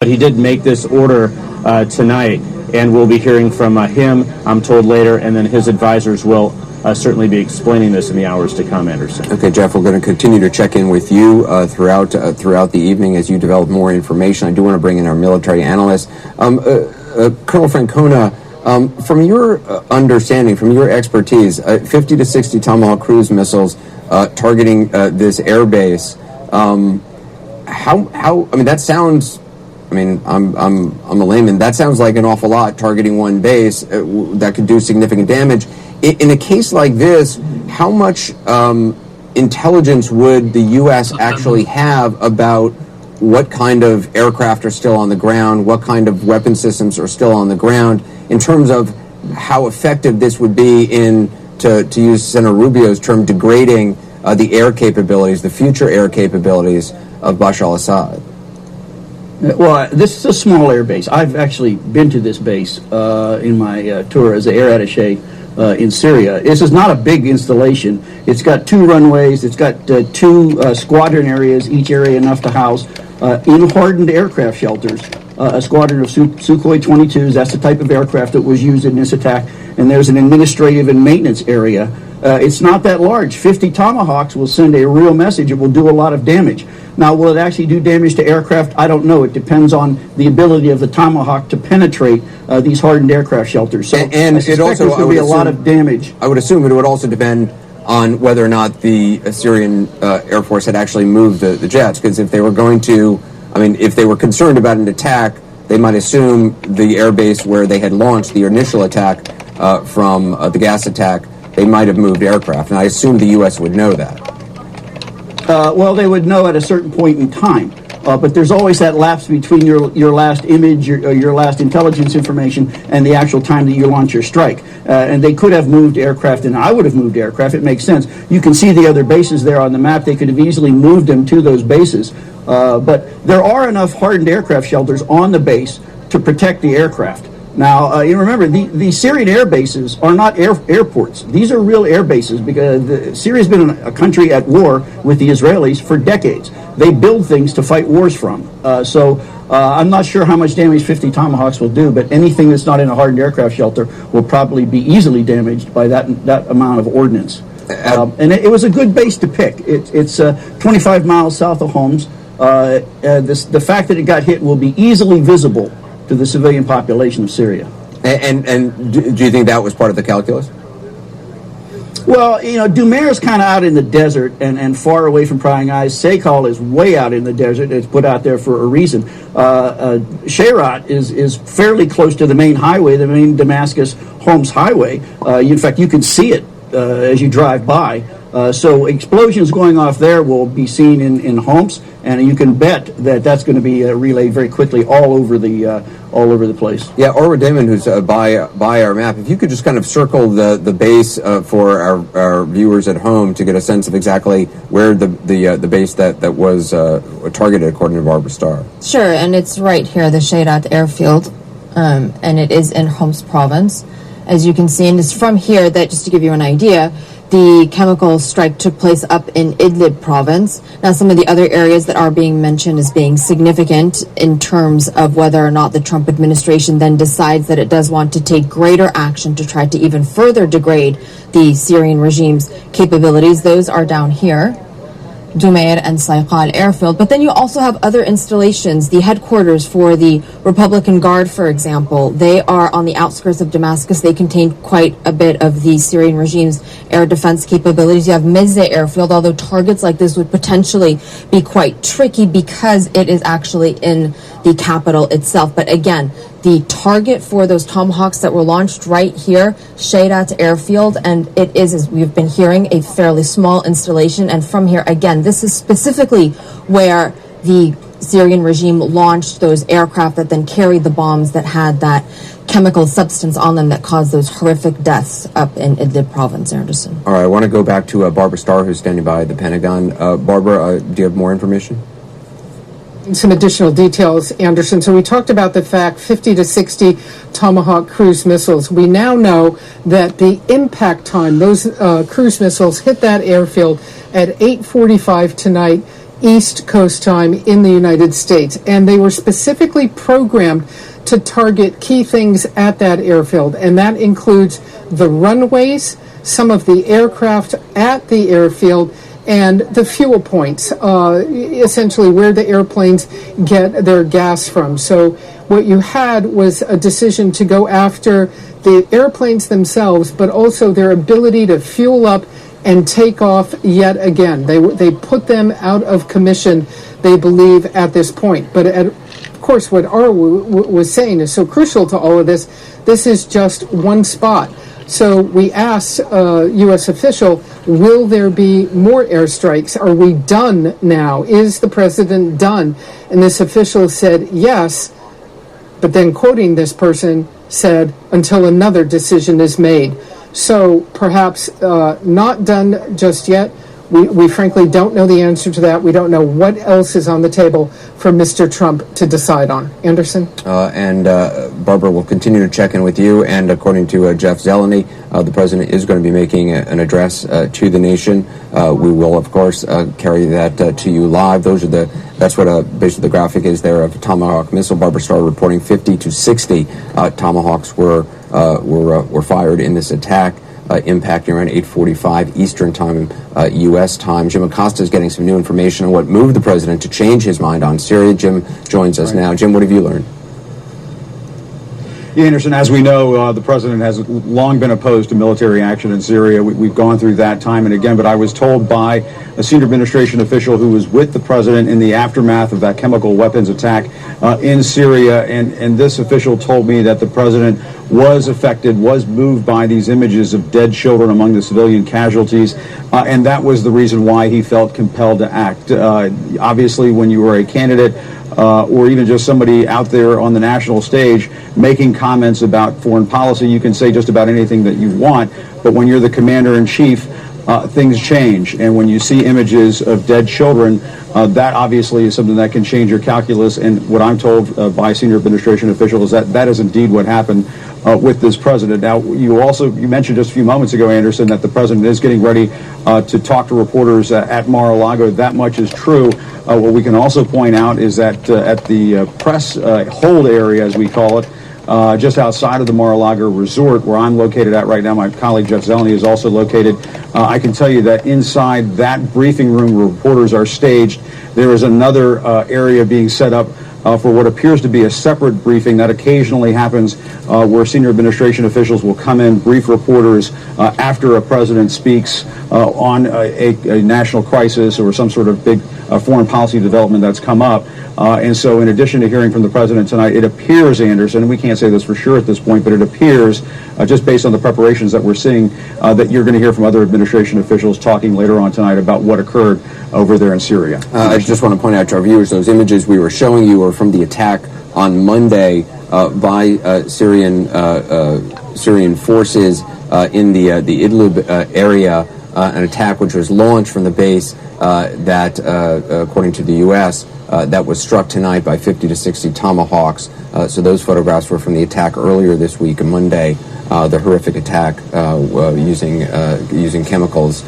But he did make this order tonight, and we'll be hearing from him, I'm told, later, and then his advisors will certainly be explaining this in the hours to come, Anderson. Okay, Jeff, we're going to continue to check in with you throughout the evening as you develop more information. I do want to bring in our military analyst. Colonel Francona, from your understanding, from your expertise, 50 to 60 Tomahawk cruise missiles targeting this airbase, I mean, that sounds... I mean, I'm a layman. That sounds like an awful lot, targeting one base that could do significant damage. In a case like this, how much intelligence would the U.S. actually have about what kind of aircraft are still on the ground, what kind of weapon systems are still on the ground, in terms of how effective this would be in, to use Senator Rubio's term, degrading the air capabilities, the future air capabilities of Bashar al-Assad? Well, this is a small air base. I've actually been to this base in my tour as an air attaché in Syria. This is not a big installation. It's got 2 runways. It's got 2 squadron areas, each area enough to house in hardened aircraft shelters. A squadron of Sukhoi 22s, that's the type of aircraft that was used in this attack. And there's an administrative and maintenance area. It's not that large. 50 Tomahawks will send a real message. It will do a lot of damage. Now, will it actually do damage to aircraft? I don't know. It depends on the ability of the Tomahawk to penetrate these hardened aircraft shelters. So and I suspect there's going to be a lot of damage. I would assume it would also depend on whether or not the Syrian Air Force had actually moved the jets, because if they were going to, if they were concerned about an attack, they might assume the air base where they had launched the initial attack from the gas attack, they might have moved aircraft. And I assume the U.S. would know that. Well, they would know at a certain point in time. But there's always that lapse between your last image, your last intelligence information, and the actual time that you launch your strike. And they could have moved aircraft, and I would have moved aircraft. It makes sense. You can see the other bases there on the map. They could have easily moved them to those bases. But there are enough hardened aircraft shelters on the base to protect the aircraft. Now, you remember, the Syrian air bases are not airports. These are real air bases because Syria's been a country at war with the Israelis for decades. They build things to fight wars from. So I'm not sure how much damage 50 Tomahawks will do, but anything that's not in a hardened aircraft shelter will probably be easily damaged by that amount of ordnance. And it was a good base to pick. It's 25 miles south of Homs. The fact that it got hit will be easily visible to the civilian population of Syria. And do you think that was part of the calculus? Well, Dumair is kind of out in the desert and far away from prying eyes. Sekal is way out in the desert. It's put out there for a reason. Shayrat is fairly close to the main highway, the main Damascus-Homs highway. In fact, you can see it as you drive by. So explosions going off there will be seen in Homs, and you can bet that that's going to be relayed very quickly all over the place. Yeah, Orwa Damon, who's by our map, if you could just kind of circle the base for our viewers at home to get a sense of exactly where the base that was targeted, according to Barbara Starr. Sure, and it's right here, the Shayrat airfield, and it is in Homs province. As you can see, and it's from here that, just to give you an idea, the chemical strike took place up in Idlib province. Now, some of the other areas that are being mentioned as being significant in terms of whether or not the Trump administration then decides that it does want to take greater action to try to even further degrade the Syrian regime's capabilities, those are down here. Dumair and Saykal airfield. But then you also have other installations. The headquarters for the Republican Guard, for example, they are on the outskirts of Damascus. They contain quite a bit of the Syrian regime's air defense capabilities. You have Mizze airfield, although targets like this would potentially be quite tricky because it is actually in the capital itself. But again, the target for those Tomahawks that were launched right here, Shayrat airfield, and it is, as we've been hearing, a fairly small installation. And from here, again, this is specifically where the Syrian regime launched those aircraft that then carried the bombs that had that chemical substance on them that caused those horrific deaths up in Idlib province, Anderson. All right, I want to go back to Barbara Starr, who's standing by at the Pentagon. Barbara, do you have more information? Some additional details, Anderson. So we talked about the fact 50 to 60 Tomahawk cruise missiles. We now know that the impact time, those cruise missiles hit that airfield at 8:45 tonight East Coast time in the United States. And they were specifically programmed to target key things at that airfield, and that includes the runways, some of the aircraft at the airfield, and the fuel points, essentially where the airplanes get their gas from. So what you had was a decision to go after the airplanes themselves, but also their ability to fuel up and take off yet again. They put them out of commission, they believe, at this point. But of course, what Arwa was saying is so crucial to all of this. This is just one spot. So we asked a U.S. official, will there be more airstrikes? Are we done now? Is the president done? And this official said yes, but then quoting this person said, until another decision is made. So perhaps not done just yet. We frankly don't know the answer to that. We don't know what else is on the table for Mr. Trump to decide on. Anderson? And Barbara, will continue to check in with you. And according to Jeff Zeleny, the president is going to be making an address to the nation. We will, of course, carry that to you live. That's what basically the graphic is there of a Tomahawk missile. Barbara Starr reporting 50 to 60 Tomahawks were fired in this attack. Impacting around 8:45 Eastern Time, U.S. time. Jim Acosta is getting some new information on what moved the president to change his mind on Syria. Jim joins us now. Jim, what have you learned? Yeah, Anderson, as we know, the president has long been opposed to military action in Syria. We've gone through that time and again, but I was told by a senior administration official who was with the president in the aftermath of that chemical weapons attack in Syria, and this official told me that the president was affected, was moved by these images of dead children among the civilian casualties, and that was the reason why he felt compelled to act. Obviously, when you were a candidate, or even just somebody out there on the national stage making comments about foreign policy, you can say just about anything that you want, but when you're the commander-in-chief, things change. And when you see images of dead children, that obviously is something that can change your calculus. And what I'm told by senior administration officials is that that is indeed what happened with this president. Now, you mentioned just a few moments ago, Anderson, that the president is getting ready to talk to reporters at Mar-a-Lago. That much is true. What we can also point out is that at the press hold area, as we call it, just outside of the Mar-a-Lago resort, where I'm located at right now, my colleague Jeff Zeleny is also located. I can tell you that inside that briefing room where reporters are staged, there is another area being set up for what appears to be a separate briefing that occasionally happens where senior administration officials will come in, brief reporters after a president speaks on a national crisis or some sort of big foreign policy development that's come up. And so in addition to hearing from the president tonight, it appears, Anderson, and we can't say this for sure at this point, but it appears, just based on the preparations that we're seeing, that you're going to hear from other administration officials talking later on tonight about what occurred over there in Syria. I just want to point out to our viewers, those images we were showing you are from the attack on Monday by Syrian forces in the Idlib area, an attack which was launched from the base that, according to the U.S., that was struck tonight by 50 to 60 Tomahawks. So those photographs were from the attack earlier this week, on Monday, the horrific attack using chemicals.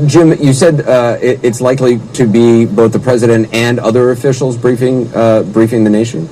Jim, you said it's likely to be both the president and other officials briefing the nation?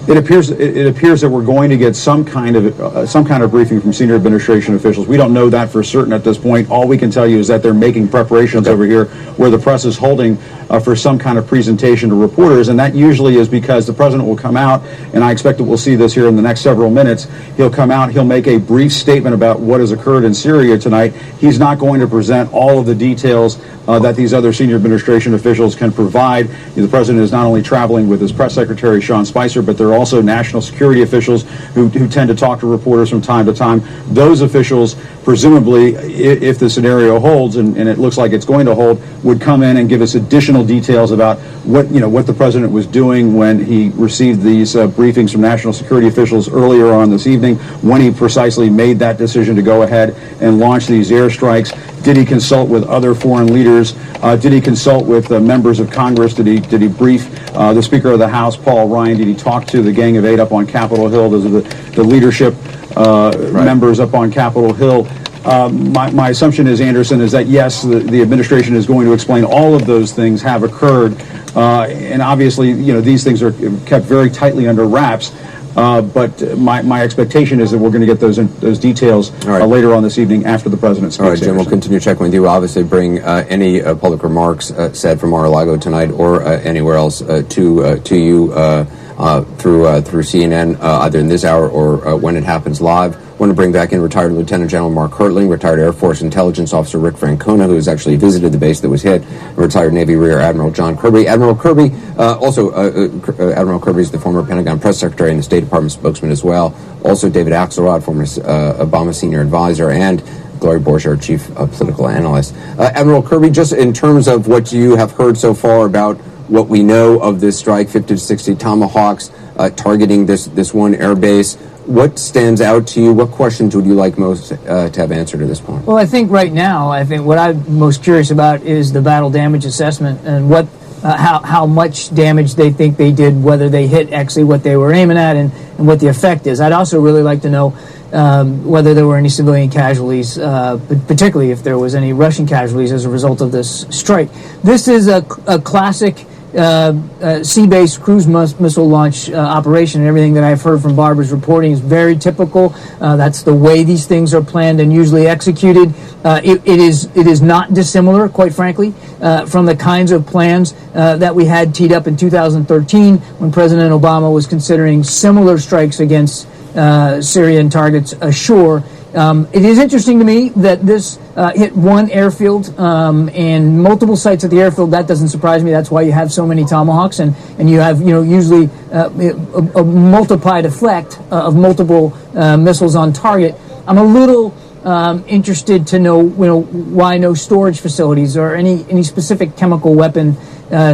It appears that we're going to get some kind of briefing from senior administration officials. We don't know that for certain at this point. All we can tell you is that they're making preparations over here where the press is holding for some kind of presentation to reporters, and that usually is because the president will come out, and I expect that we'll see this here in the next several minutes. He'll come out, he'll make a brief statement about what has occurred in Syria tonight. He's not going to present all of the details that these other senior administration officials can provide. The president is not only traveling with his press secretary, Sean Spicer, but there are also national security officials who tend to talk to reporters from time to time. Those officials, presumably, if the scenario holds, and it looks like it's going to hold, would come in and give us additional details about what the president was doing when he received these briefings from national security officials earlier on this evening, when he precisely made that decision to go ahead and launch these airstrikes. Did he consult with other foreign leaders? Did he consult with members of Congress? Did he brief the Speaker of the House, Paul Ryan? Did he talk to the Gang of Eight up on Capitol Hill? Those are the leadership members up on Capitol Hill. My assumption is, Anderson, is that yes, the administration is going to explain all of those things have occurred, and obviously, these things are kept very tightly under wraps. But my expectation is that we're going to get those details later on this evening after the president speaks. All right, Jim, we'll continue checking with you. We'll obviously bring any public remarks said from Mar-a-Lago tonight or anywhere else to you through CNN, either in this hour or when it happens live. I want to bring back in retired Lieutenant General Mark Hertling, retired Air Force Intelligence Officer Rick Francona, who has actually visited the base that was hit, retired Navy Rear Admiral John Kirby. Admiral Kirby, Admiral Kirby is the former Pentagon Press Secretary and the State Department spokesman as well. Also David Axelrod, former Obama Senior Advisor, and Gloria Borger, Chief Political Analyst. Admiral Kirby, just in terms of what you have heard so far about what we know of this strike, 50 to 60 Tomahawks targeting this one air base, what stands out to you? What questions would you like most to have answered at this point? Well, I think right now, what I'm most curious about is the battle damage assessment and how much damage they think they did, whether they hit actually what they were aiming at, and what the effect is. I'd also really like to know whether there were any civilian casualties, particularly if there was any Russian casualties as a result of this strike. This is a classic sea-based cruise missile launch operation, and everything that I've heard from Barbara's reporting is very typical. That's the way these things are planned and usually executed. It is not dissimilar, quite frankly, from the kinds of plans that we had teed up in 2013 when President Obama was considering similar strikes against Syrian targets ashore. It is interesting to me that this hit one airfield and multiple sites at the airfield. That doesn't surprise me. That's why you have so many Tomahawks, and you have usually a multiplied effect of multiple missiles on target. I'm a little interested to know why no storage facilities or any specific chemical weapon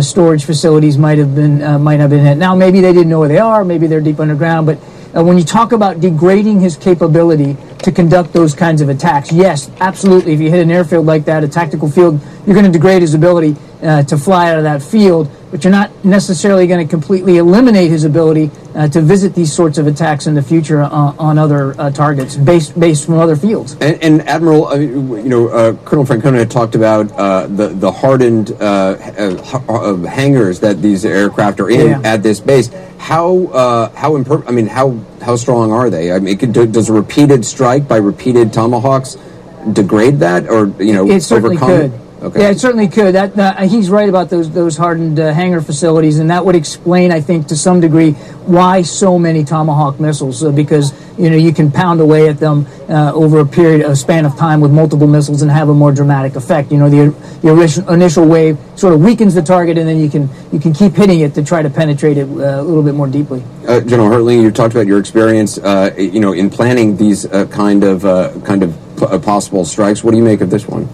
storage facilities might have been hit. Now maybe they didn't know where they are. Maybe they're deep underground, but when you talk about degrading his capability to conduct those kinds of attacks, yes, absolutely. If you hit an airfield like that, a tactical field, you're going to degrade his ability to fly out of that field, but you're not necessarily going to completely eliminate his ability to visit these sorts of attacks in the future on other targets based from other fields. And Admiral, Colonel Francona had talked about the hardened hangars that these aircraft are in at this base. How strong are they? I mean, does a repeated strike by repeated Tomahawks degrade that, or it certainly overcome could. it? Okay. Yeah, it certainly could. He's right about those hardened hangar facilities, and that would explain, I think, to some degree, why so many Tomahawk missiles. Because you can pound away at them over a span of time with multiple missiles and have a more dramatic effect. The initial wave sort of weakens the target, and then you can keep hitting it to try to penetrate it a little bit more deeply. General Hertling, you talked about your experience, in planning these kind of possible strikes. What do you make of this one?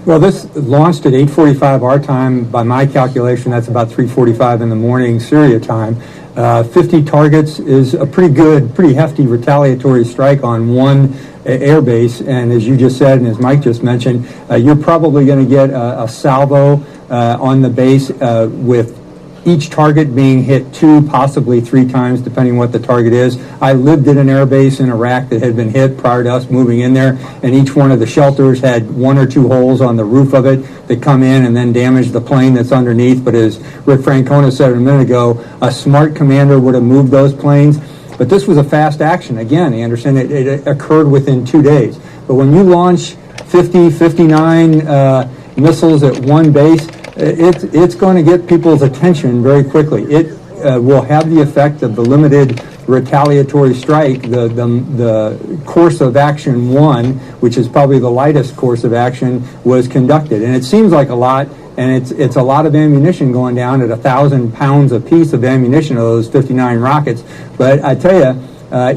Well, this launched at 8:45 our time. By my calculation, that's about 3:45 in the morning Syria time. 50 targets is a pretty hefty retaliatory strike on one air base. And as you just said, and as Mike just mentioned, you're probably going to get a salvo on the base with each target being hit 2, possibly 3 times, depending what the target is. I lived at an air base in Iraq that had been hit prior to us moving in there, and each one of the shelters had 1 or 2 holes on the roof of it that come in and then damage the plane that's underneath. But as Rick Francona said a minute ago, a smart commander would have moved those planes. But this was a fast action. Again, Anderson, it occurred within 2 days. But when you launch 50, 59 missiles at one base, it's going to get people's attention very quickly. It will have the effect of the limited retaliatory strike. The course of action 1, which is probably the lightest course of action, was conducted. And it seems like a lot, and it's a lot of ammunition going down at 1,000 pounds a piece of ammunition of those 59 rockets. But I tell you,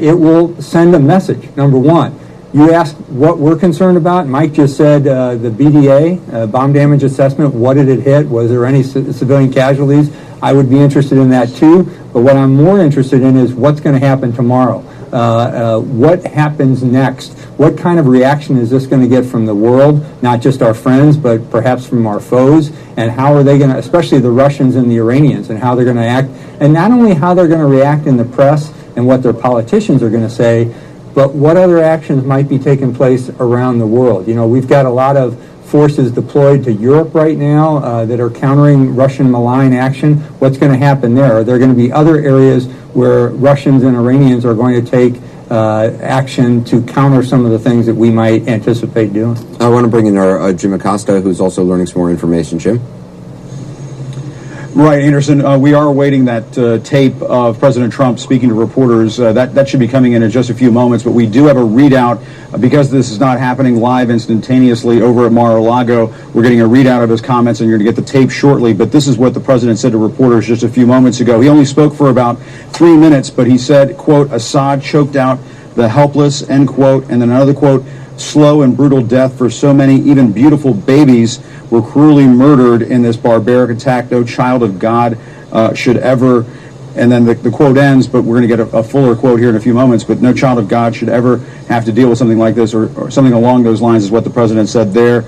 it will send a message, number one. You asked what we're concerned about. Mike just said the BDA, bomb damage assessment, what did it hit? Was there any civilian casualties? I would be interested in that too. But what I'm more interested in is what's going to happen tomorrow. What happens next? What kind of reaction is this going to get from the world, not just our friends, but perhaps from our foes? And how are they going to, especially the Russians and the Iranians, and how they're going to act? And not only how they're going to react in the press and what their politicians are going to say, but what other actions might be taking place around the world? You know, we've got a lot of forces deployed to Europe right now that are countering Russian malign action. What's going to happen there? Are there going to be other areas where Russians and Iranians are going to take action to counter some of the things that we might anticipate doing? I want to bring in our Jim Acosta, who's also learning some more information. Jim? Right, Anderson. We are awaiting that tape of President Trump speaking to reporters. That should be coming in just a few moments, but we do have a readout. Because this is not happening live instantaneously over at Mar-a-Lago, we're getting a readout of his comments, and you're going to get the tape shortly. But this is what the president said to reporters just a few moments ago. He only spoke for about 3 minutes, but he said, quote, Assad choked out the helpless, end quote, and then another quote, slow and brutal death for so many, even beautiful babies were cruelly murdered in this barbaric attack. No child of God should ever, and then the quote ends, but we're going to get a fuller quote here in a few moments, but no child of God should ever have to deal with something like this, or something along those lines is what the president said there.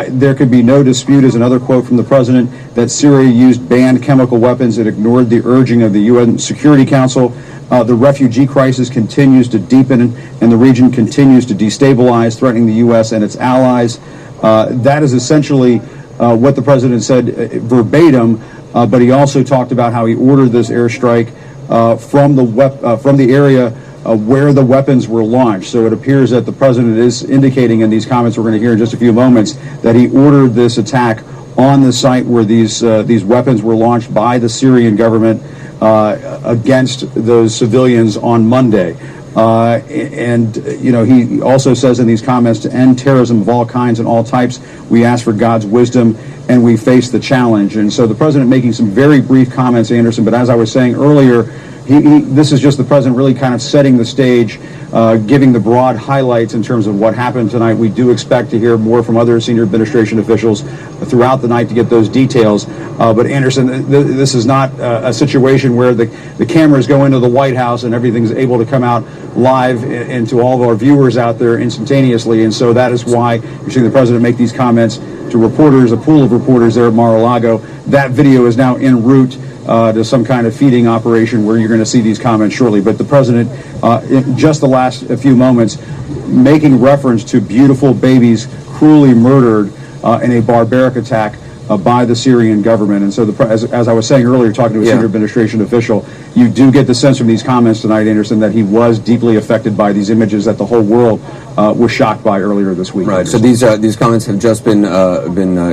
There could be no dispute, is another quote from the president, that Syria used banned chemical weapons and ignored the urging of the UN Security Council. The refugee crisis continues to deepen, and the region continues to destabilize, threatening the U.S. and its allies. That is essentially what the president said verbatim, but he also talked about how he ordered this airstrike from the area where the weapons were launched. So it appears that the president is indicating in these comments we're going to hear in just a few moments that he ordered this attack on the site where these weapons were launched by the Syrian government against those civilians on Monday. And, you know, he also says in these comments, to end terrorism of all kinds and all types, we ask for God's wisdom and we face the challenge. And so the president making some very brief comments, Anderson, but as I was saying earlier, this is just the president really kind of setting the stage, giving the broad highlights in terms of what happened tonight. We do expect to hear more from other senior administration officials throughout the night to get those details. But Anderson, this is not a situation where the cameras go into the White House and everything's able to come out live and to all of our viewers out there instantaneously. And so that is why you're seeing the president make these comments to reporters, a pool of reporters there at Mar-a-Lago. That video is now en route to some kind of feeding operation where you're going to see these comments shortly. But the president, in just the last few moments, making reference to beautiful babies cruelly murdered in a barbaric attack by the Syrian government. And so, as I was saying earlier, talking to a senior administration official, you do get the sense from these comments tonight, Anderson, that he was deeply affected by these images that the whole world was shocked by earlier this week. Right. Anderson. So these comments have just been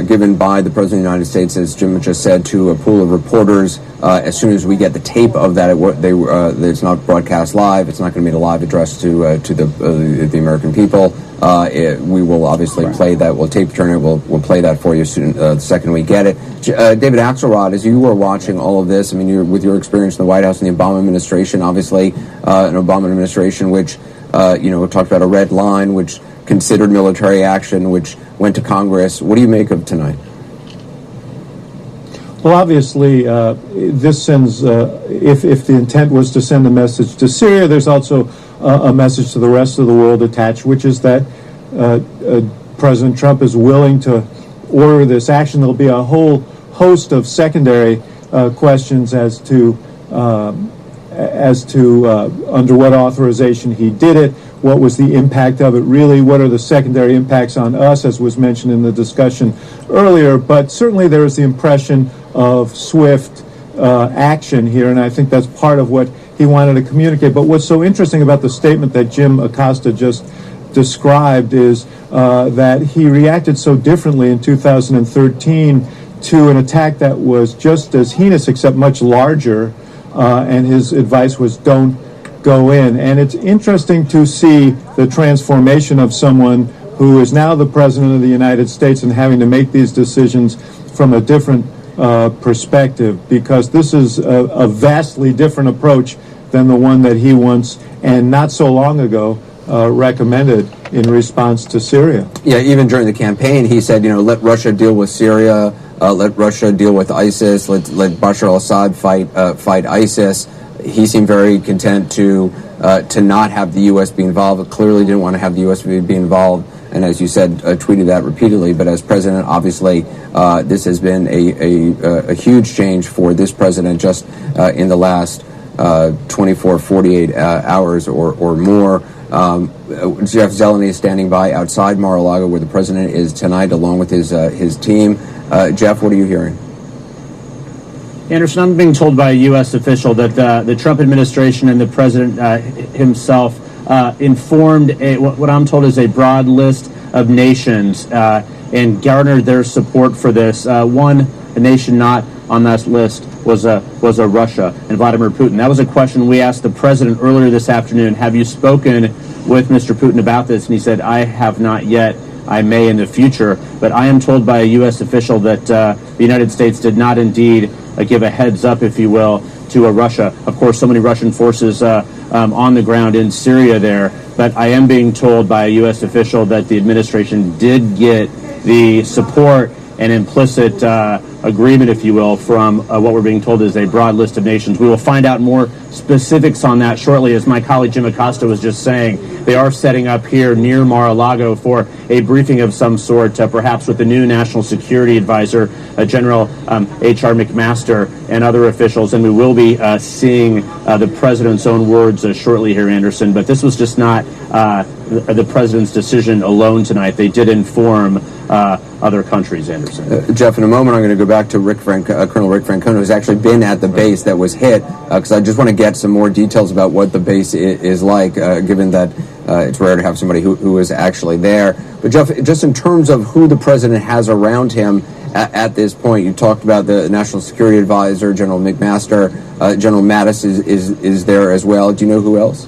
given by the President of the United States, as Jim just said, to a pool of reporters. As soon as we get the tape of that, it's not broadcast live. It's not going to be a live address to the American people. We will obviously play that. We'll tape turn it. We'll play that for you soon, the second we get it. David Axelrod, as you were watching all of this, I mean, with your experience in the White House and the Obama administration, obviously an Obama administration which talked about a red line, which considered military action, which went to Congress. What do you make of tonight? Well, obviously, this sends, if the intent was to send a message to Syria, there's also a message to the rest of the world attached, which is that President Trump is willing to order this action. There'll be a whole host of secondary questions as to under what authorization he did it, what was the impact of it really, what are the secondary impacts on us, as was mentioned in the discussion earlier. But certainly there is the impression of swift action here, and I think that's part of what he wanted to communicate. But what's so interesting about the statement that Jim Acosta just described is that he reacted so differently in 2013 to an attack that was just as heinous except much larger, and his advice was don't go in. And it's interesting to see the transformation of someone who is now the President of the United States and having to make these decisions from a different perspective, because this is a vastly different approach than the one that he once, and not so long ago, recommended in response to Syria. Yeah, even during the campaign, he said, let Russia deal with Syria, let Russia deal with ISIS, let Bashar al-Assad fight ISIS. He seemed very content to not have the U.S. be involved. Clearly didn't want to have the U.S. be involved, and as you said, tweeted that repeatedly. But as president, obviously, this has been a huge change for this president just in the last 24, 48 hours or more. Jeff Zeleny is standing by outside Mar-a-Lago, where the president is tonight, along with his team. Jeff, what are you hearing? Anderson, I'm being told by a U.S. official that the Trump administration and the president himself informed what I'm told is a broad list of nations and garnered their support for this. A nation not on that list was Russia and Vladimir Putin. That was a question we asked the president earlier this afternoon. Have you spoken with Mr. Putin about this? And he said, I have not yet. I may in the future. But I am told by a U.S. official that the United States did not indeed give a heads up, if you will, to Russia. Of course, so many Russian forces on the ground in Syria there. But I am being told by a U.S. official that the administration did get the support and implicit agreement, if you will, from what we're being told is a broad list of nations. We will find out more specifics on that shortly. As my colleague Jim Acosta was just saying, they are setting up here near Mar-a-Lago for a briefing of some sort, perhaps with the new National Security Advisor, General H.R. McMaster, and other officials. And we will be seeing the president's own words shortly here, Anderson. But this was just not the president's decision alone tonight. They did inform other countries, Anderson. Jeff, in a moment, I'm going to go back to Colonel Rick Francona, who's actually been at the base that was hit, because I just want to get some more details about what the base is like, given that it's rare to have somebody who is actually there. But Jeff, just in terms of who the president has around him at this point, you talked about the National Security Advisor, General McMaster, General Mattis is there as well. Do you know who else?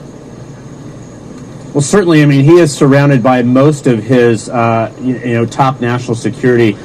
Well, certainly. I mean, he is surrounded by most of his, top national security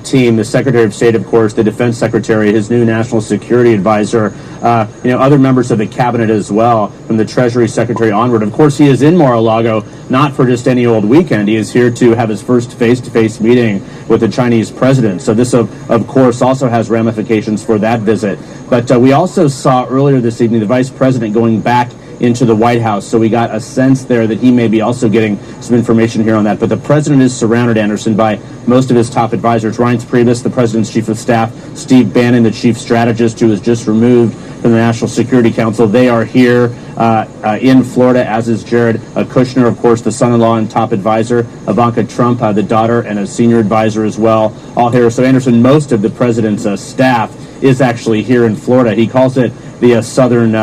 team. The Secretary of State, of course, the Defense Secretary, his new National Security Advisor, other members of the cabinet as well, from the Treasury Secretary onward. Of course, he is in Mar-a-Lago not for just any old weekend. He is here to have his first face-to-face meeting with the Chinese president. So this, of course, also has ramifications for that visit. But we also saw earlier this evening the Vice President going back into the White House. So we got a sense there that he may be also getting some information here on that. But the president is surrounded, Anderson, by most of his top advisors. Reince Priebus, the president's chief of staff, Steve Bannon, the chief strategist, who was just removed from the National Security Council. They are here in Florida, as is Jared Kushner, of course, the son-in-law and top advisor, Ivanka Trump, the daughter, and a senior advisor as well, all here. So, Anderson, most of the president's staff is actually here in Florida. He calls it the Southern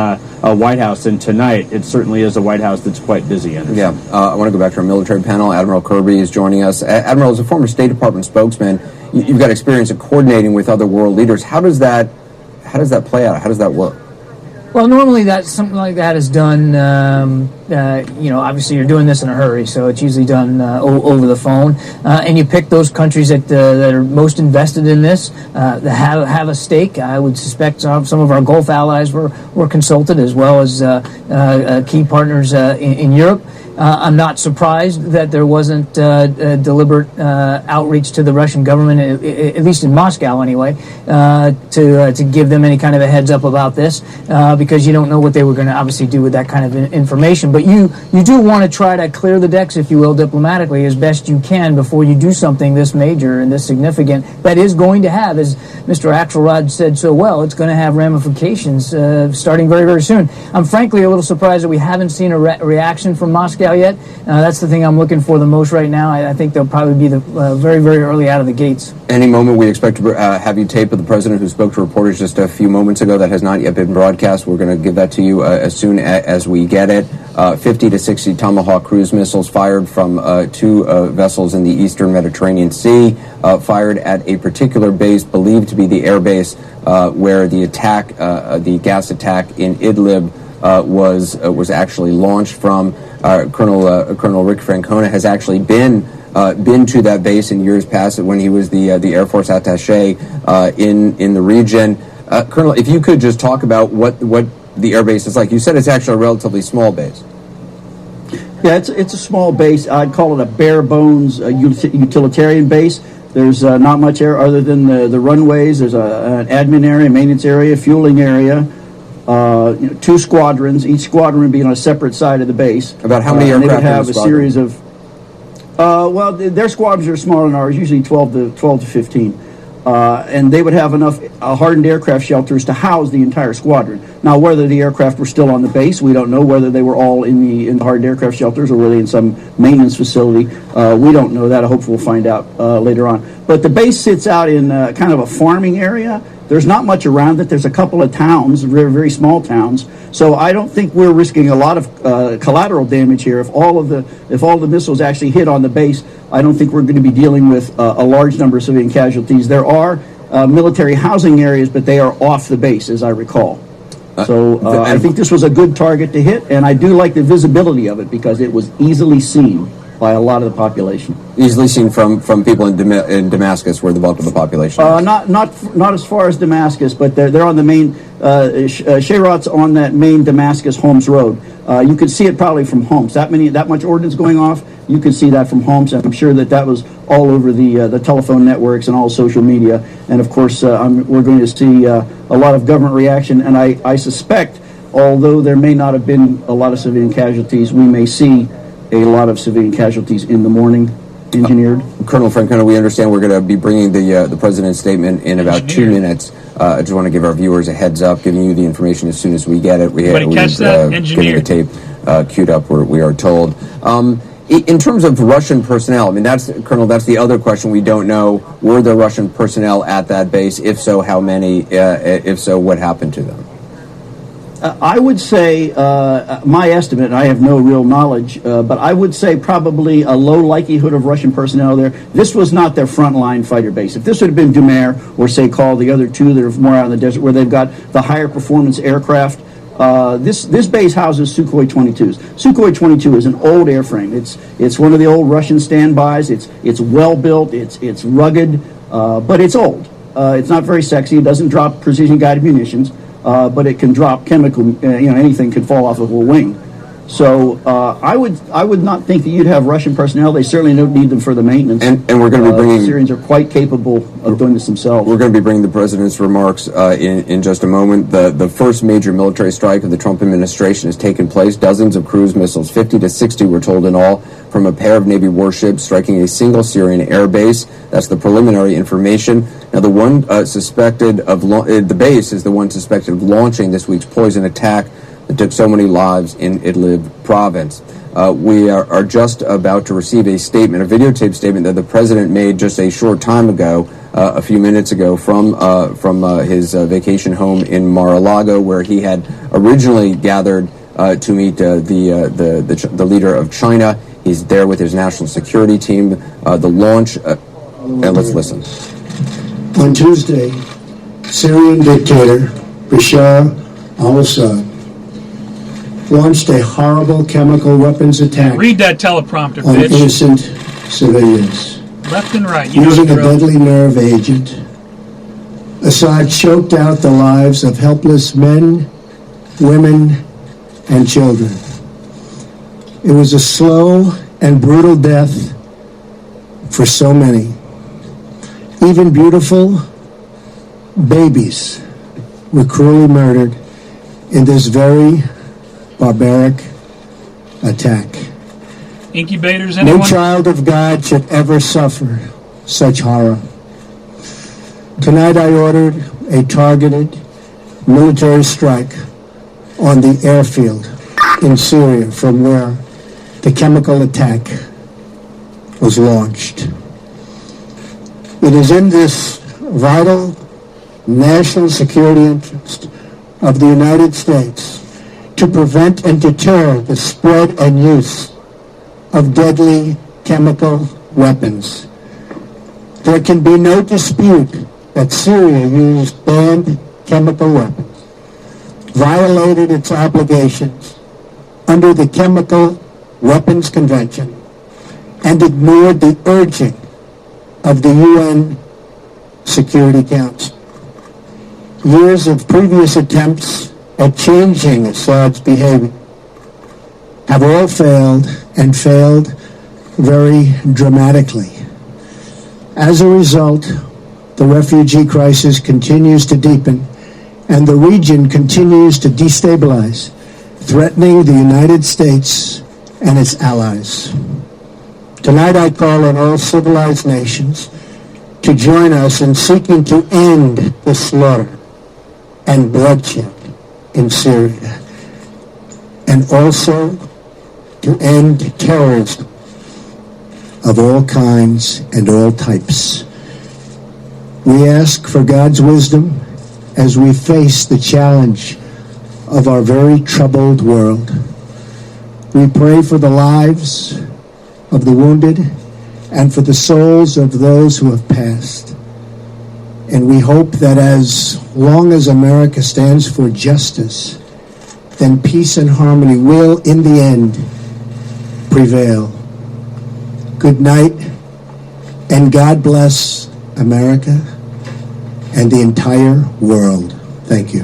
White House, and tonight it certainly is a White House that's quite busy, Anderson. Yeah, I want to go back to our military panel. Admiral Kirby is joining us. Admiral, as a former State Department spokesman, you've got experience in coordinating with other world leaders. How does that play out? How does that work? Well, normally something like that is done, obviously you're doing this in a hurry, so it's usually done over the phone. And you pick those countries that are most invested in this, that have a stake. I would suspect some of our Gulf allies were consulted, as well as key partners in Europe. I'm not surprised that there wasn't deliberate outreach to the Russian government, at least in Moscow anyway, to give them any kind of a heads up about this, because you don't know what they were going to obviously do with that kind of information. But you do want to try to clear the decks, if you will, diplomatically as best you can before you do something this major and this significant that is going to have, as Mr. Axelrod said so well, it's going to have ramifications starting very, very soon. I'm frankly a little surprised that we haven't seen a reaction from Moscow yet. That's the thing I'm looking for the most right now. I think they'll probably be very, very early out of the gates. Any moment we expect to have you tape with the president who spoke to reporters just a few moments ago that has not yet been broadcast. We're going to give that to you as soon as we get it. 50 to 60 Tomahawk cruise missiles fired from two vessels in the eastern Mediterranean Sea, fired at a particular base believed to be the airbase where the attack, the gas attack in Idlib was actually launched from. Colonel Rick Francona has actually been to that base in years past when he was the Air Force attaché in the region. Colonel, if you could just talk about what the air base is like. You said it's actually a relatively small base. Yeah, it's a small base. I'd call it a bare bones utilitarian base. There's not much air other than the runways. There's an admin area, maintenance area, fueling area. Two squadrons, each squadron being on a separate side of the base. About how many aircraft? They would have a series of. Their squadrons are smaller than ours, usually 12 to 15. and they would have enough hardened aircraft shelters to house the entire squadron. Now, whether the aircraft were still on the base, we don't know. Whether they were all in the hardened aircraft shelters or were they in some maintenance facility, we don't know that. I hope we'll find out later on. But the base sits out in kind of a farming area. There's not much around it. There's a couple of towns, very, very small towns. So I don't think we're risking a lot of collateral damage here. If all the missiles actually hit on the base, I don't think we're going to be dealing with a large number of civilian casualties. There are military housing areas, but they are off the base, as I recall. So I think this was a good target to hit, and I do like the visibility of it because it was easily seen by a lot of the population. Easily seen from people in Damascus, where the bulk of the population is. Not as far as Damascus, but they're on the main Shayrat's on that main Damascus Homs road. You could see it probably from Homs. That much ordnance going off, you could see that from Homs, and I'm sure that was all over the telephone networks and all social media. And of course, we're going to see a lot of government reaction. And I suspect, although there may not have been a lot of civilian casualties, we may see a lot of civilian casualties in the morning, engineered. Colonel Francona, we understand we're going to be bringing the president's statement in about 2 minutes. I just want to give our viewers a heads up, giving you the information as soon as we get it. Getting the tape queued up, we are told. In terms of Russian personnel, I mean, that's the other question we don't know. Were there Russian personnel at that base? If so, how many? If so, what happened to them? I would say, my estimate, and I have no real knowledge, but I would say probably a low likelihood of Russian personnel there. This was not their frontline fighter base. If this would have been Dumer or, say, call the other two that are more out in the desert where they've got the higher performance aircraft, this base houses Sukhoi 22s. Sukhoi 22 is an old airframe. It's one of the old Russian standbys. It's well built. It's rugged, but it's old. It's not very sexy. It doesn't drop precision guided munitions. But it can drop chemical, anything could fall off of a wing. So I would not think that you'd have Russian personnel. They certainly don't need them for the maintenance. And we're going to be bringing... The Syrians are quite capable of doing this themselves. We're going to be bringing the president's remarks in just a moment. The first major military strike of the Trump administration has taken place. Dozens of cruise missiles, 50 to 60 we're told in all, from a pair of Navy warships striking a single Syrian airbase. That's the preliminary information. Now, the one the base is the one suspected of launching this week's poison attack that took so many lives in Idlib province. We are just about to receive a videotaped statement that the president made just a short time ago, a few minutes ago, from his vacation home in Mar-a-Lago, where he had originally gathered to meet the leader of China. He's there with his national security team. The launch, and let's listen. On Tuesday, Syrian dictator Bashar al-Assad launched a horrible chemical weapons attack. Read that teleprompter, on bitch. innocent civilians. Left and right. Using a deadly nerve agent, Assad choked out the lives of helpless men, women, and children. It was a slow and brutal death for so many. Even beautiful babies were cruelly murdered in this very barbaric attack. Incubators, anyone? No child of God should ever suffer such horror. Tonight I ordered a targeted military strike on the airfield in Syria from where the chemical attack was launched. It is in this vital national security interest of the United States to prevent and deter the spread and use of deadly chemical weapons. There can be no dispute that Syria used banned chemical weapons, violated its obligations under the Chemical Weapons Convention, and ignored the urging of the UN Security Council. Years of previous attempts at changing Assad's behavior have all failed, and failed very dramatically. As a result, the refugee crisis continues to deepen, and the region continues to destabilize, threatening the United States and its allies. Tonight I call on all civilized nations to join us in seeking to end the slaughter and bloodshed in Syria, and also to end terrorism of all kinds and all types. We ask for God's wisdom as we face the challenge of our very troubled world. We pray for the lives of the wounded and for the souls of those who have passed. And we hope that as long as America stands for justice, then peace and harmony will, in the end, prevail. Good night, and God bless America and the entire world. Thank you.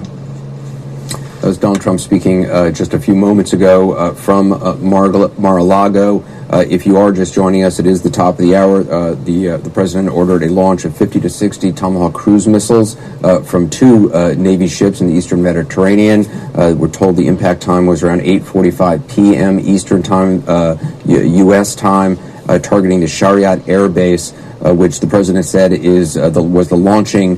That was Donald Trump speaking just a few moments ago from Mar-a-Lago. If you are just joining us, it is the top of the hour. The president ordered a launch of 50 to 60 Tomahawk cruise missiles from two Navy ships in the eastern Mediterranean. We're told the impact time was around 8:45 p.m. Eastern time, U.S. time, targeting the Syria airbase, which the president said was the launching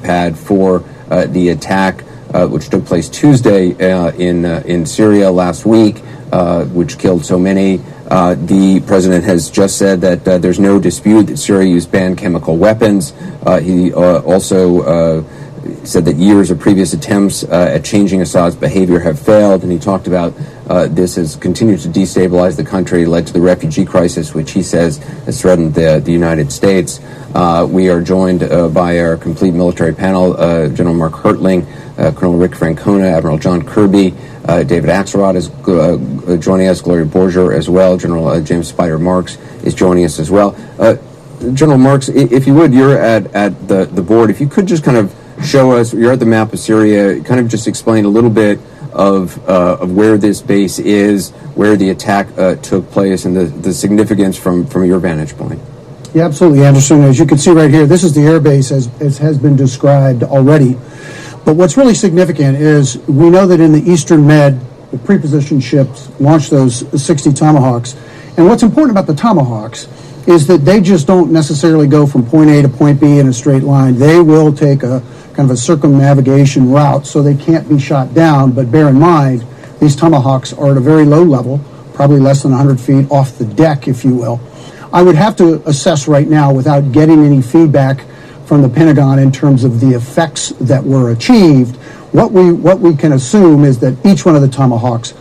pad for the attack, which took place Tuesday in Syria last week, which killed so many. The president has just said that there's no dispute that Syria used banned chemical weapons. He also said that years of previous attempts at changing Assad's behavior have failed, and he talked about this has continued to destabilize the country, led to the refugee crisis, which he says has threatened the United States. We are joined by our complete military panel, General Mark Hertling, Colonel Rick Francona, Admiral John Kirby, David Axelrod is joining us, Gloria Borger as well, General James Spider Marks is joining us as well. General Marks, if you would, you're at the board. If you could just kind of show us, you're at the map of Syria, kind of just explain a little bit of where this base is, where the attack took place, and the significance from your vantage point. Yeah, absolutely, Anderson. As you can see right here, this is the airbase as has been described already. But what's really significant is we know that in the Eastern Med, the pre-positioned ships launched those 60 Tomahawks. And what's important about the Tomahawks is that they just don't necessarily go from point A to point B in a straight line. They will take a kind of a circumnavigation route, so they can't be shot down. But bear in mind, these Tomahawks are at a very low level, probably less than 100 feet off the deck, if you will. I would have to assess right now, without getting any feedback from the Pentagon in terms of the effects that were achieved, what we can assume is that each one of the Tomahawks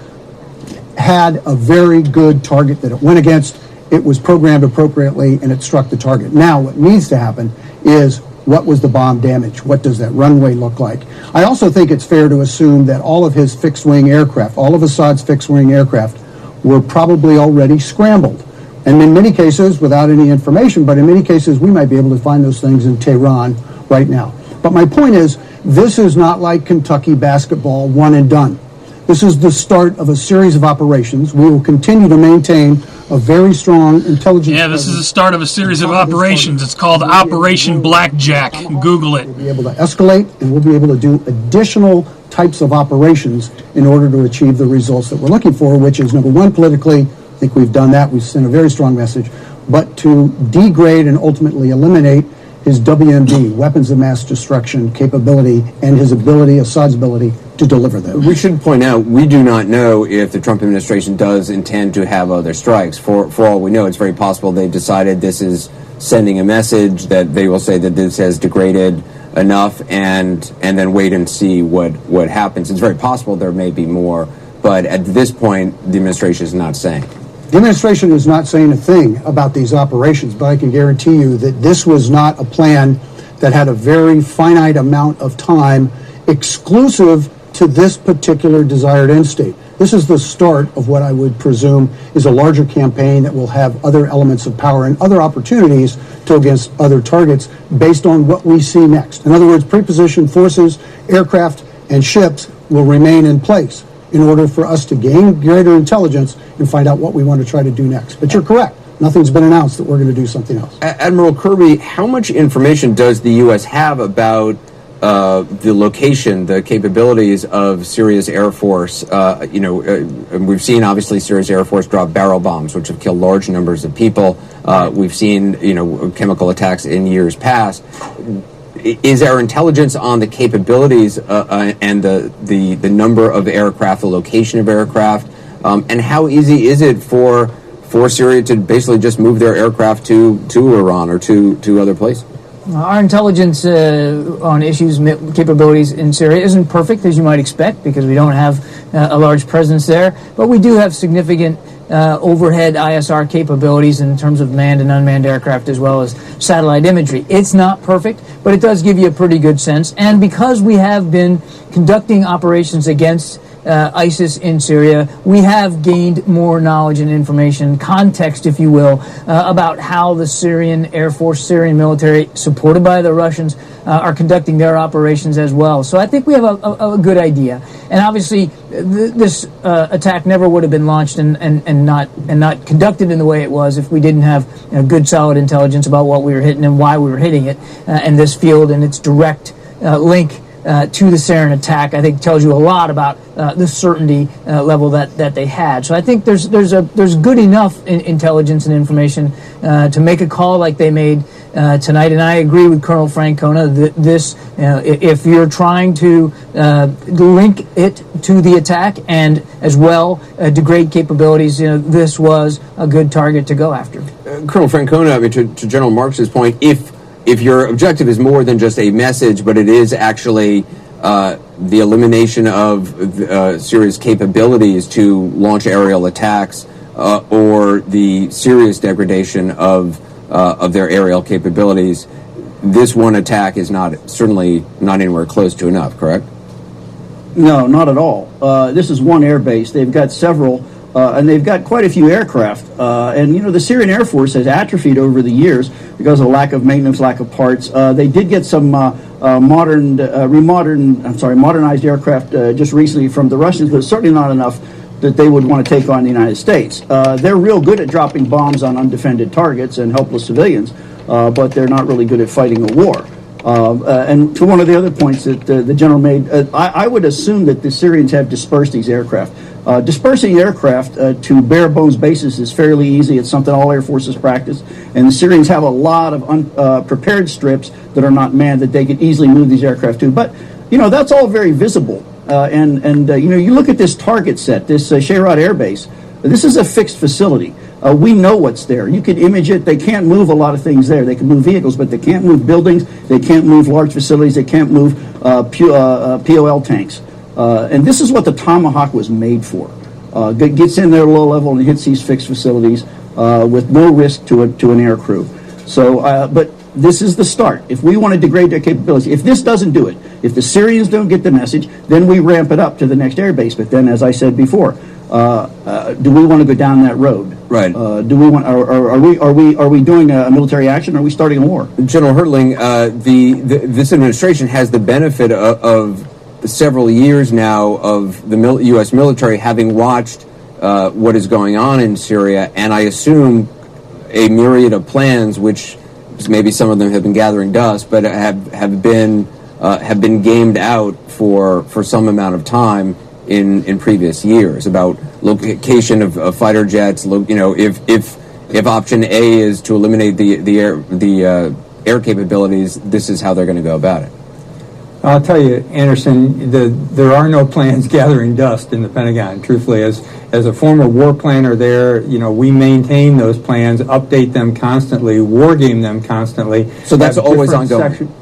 had a very good target that it went against. It was programmed appropriately, and it struck the target. Now, what needs to happen is, what was the bomb damage? What does that runway look like? I also think it's fair to assume that all of his fixed-wing aircraft, all of Assad's fixed-wing aircraft, were probably already scrambled. And in many cases, without any information, but in many cases, we might be able to find those things in Tehran right now. But my point is, this is not like Kentucky basketball, one and done. This is the start of a series of operations. We will continue to maintain a very strong intelligence. Yeah, this is the start of a series of operations. It's called Operation Blackjack. Google it. We'll be able to escalate, and we'll be able to do additional types of operations in order to achieve the results that we're looking for, which is, number one, politically, I think we've done that. We've sent a very strong message. But to degrade and ultimately eliminate his WMD, weapons of mass destruction capability, and his ability, Assad's ability, to deliver them. We should point out, we do not know if the Trump administration does intend to have other strikes. For all we know, it's very possible they've decided this is sending a message that they will say that this has degraded enough, and then wait and see what happens. It's very possible there may be more, but at this point, the administration is not saying. The administration is not saying a thing about these operations, but I can guarantee you that this was not a plan that had a very finite amount of time exclusive to this particular desired end state. This is the start of what I would presume is a larger campaign that will have other elements of power and other opportunities to against other targets based on what we see next. In other words, pre-positioned forces, aircraft, and ships will remain in place in order for us to gain greater intelligence and find out what we want to try to do next. But you're correct. Nothing's been announced that we're going to do something else. Admiral Kirby, how much information does the U.S. have about the location, the capabilities of Syria's Air Force? We've seen, obviously, Syria's Air Force drop barrel bombs, which have killed large numbers of people. We've seen, chemical attacks in years past. Is our intelligence on the capabilities and the number of aircraft, the location of aircraft, and how easy is it for Syria to basically just move their aircraft to Iran or to other places? Our intelligence on issues, capabilities in Syria isn't perfect, as you might expect, because we don't have a large presence there. But we do have significant overhead ISR capabilities in terms of manned and unmanned aircraft, as well as satellite imagery. It's not perfect, but it does give you a pretty good sense. And because we have been conducting operations against ISIS in Syria, we have gained more knowledge and information, context, if you will, about how the Syrian Air Force, Syrian military, supported by the Russians, are conducting their operations as well. So I think we have a good idea. And obviously, this attack never would have been launched and not conducted in the way it was if we didn't have good, solid intelligence about what we were hitting and why we were hitting it, and this field and its direct link to the Syrian attack, I think, tells you a lot about the certainty level that they had. So I think there's good enough intelligence and information to make a call like they made tonight. And I agree with Colonel Francona that this, if you're trying to link it to the attack and as well degrade capabilities, this was a good target to go after. Colonel Francona, I mean, to General Marx's point, if your objective is more than just a message, but it is actually the elimination of Syria's capabilities to launch aerial attacks or the serious degradation of their aerial capabilities, this one attack is certainly not anywhere close to enough, correct? No, not at all. This is one air base. They've got several. And they've got quite a few aircraft. And the Syrian Air Force has atrophied over the years because of lack of maintenance, lack of parts. They did get some modernized aircraft just recently from the Russians, but certainly not enough that they would want to take on the United States. They're real good at dropping bombs on undefended targets and helpless civilians, but they're not really good at fighting a war. And to one of the other points that the general made, I would assume that the Syrians have dispersed these aircraft. Dispersing aircraft to bare bones bases is fairly easy. It's something all air forces practice. And the Syrians have a lot of prepared strips that are not manned that they could easily move these aircraft to. But, that's all very visible. You look at this target set, this Shayrat Air Base. This is a fixed facility. We know what's there. You can image it. They can't move a lot of things there. They can move vehicles, but they can't move buildings. They can't move large facilities. They can't move POL tanks. And this is what the Tomahawk was made for. It gets in there low level and hits these fixed facilities with no risk to an air crew. So, but this is the start. If we want to degrade their capabilities, if this doesn't do it, if the Syrians don't get the message, then we ramp it up to the next air base. But then, as I said before, do we want to go down that road? Right. Do we want? Are we doing a military action? Or are we starting a war? General Hertling, this administration has the benefit of several years now of the U.S. military having watched what is going on in Syria, and I assume a myriad of plans, which maybe some of them have been gathering dust, but have been gamed out for some amount of time in previous years about location of fighter jets. If option A is to eliminate the air capabilities, this is how they're going to go about it. I'll tell you, Anderson, there are no plans gathering dust in the Pentagon. Truthfully, as a former war planner there, we maintain those plans, update them constantly, war game them constantly. So that's always ongoing.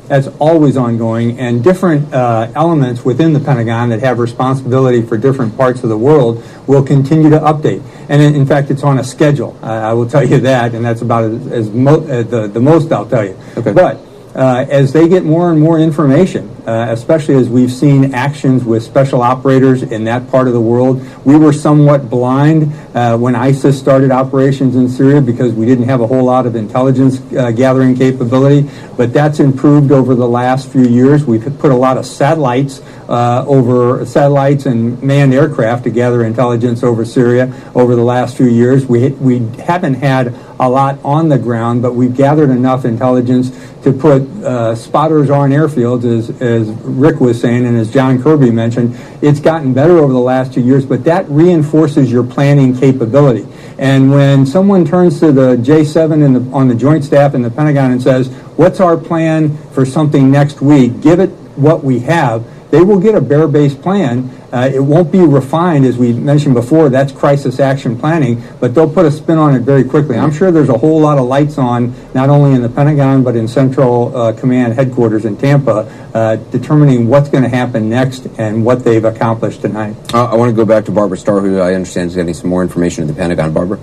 That's always ongoing, and different elements within the Pentagon that have responsibility for different parts of the world will continue to update. And in fact, it's on a schedule. I will tell you that, and that's about the most I'll tell you. Okay. But as they get more and more information, especially as we've seen actions with special operators in that part of the world. We were somewhat blind when ISIS started operations in Syria because we didn't have a whole lot of intelligence gathering capability, but that's improved over the last few years. We've put a lot of satellites and manned aircraft to gather intelligence over Syria over the last few years. We haven't had a lot on the ground, but we've gathered enough intelligence to put spotters on airfields, as Rick was saying and as John Kirby mentioned. It's gotten better over the last 2 years, but that reinforces your planning capability. And when someone turns to the J7 on the Joint Staff in the Pentagon and says, what's our plan for something next week? Give it what we have. They will get a bare-based plan. It won't be refined, as we mentioned before. That's crisis action planning, but they'll put a spin on it very quickly. I'm sure there's a whole lot of lights on, not only in the Pentagon, but in Central Command headquarters in Tampa, determining what's going to happen next and what they've accomplished tonight. I want to go back to Barbara Starr, who I understand is getting some more information at the Pentagon. Barbara?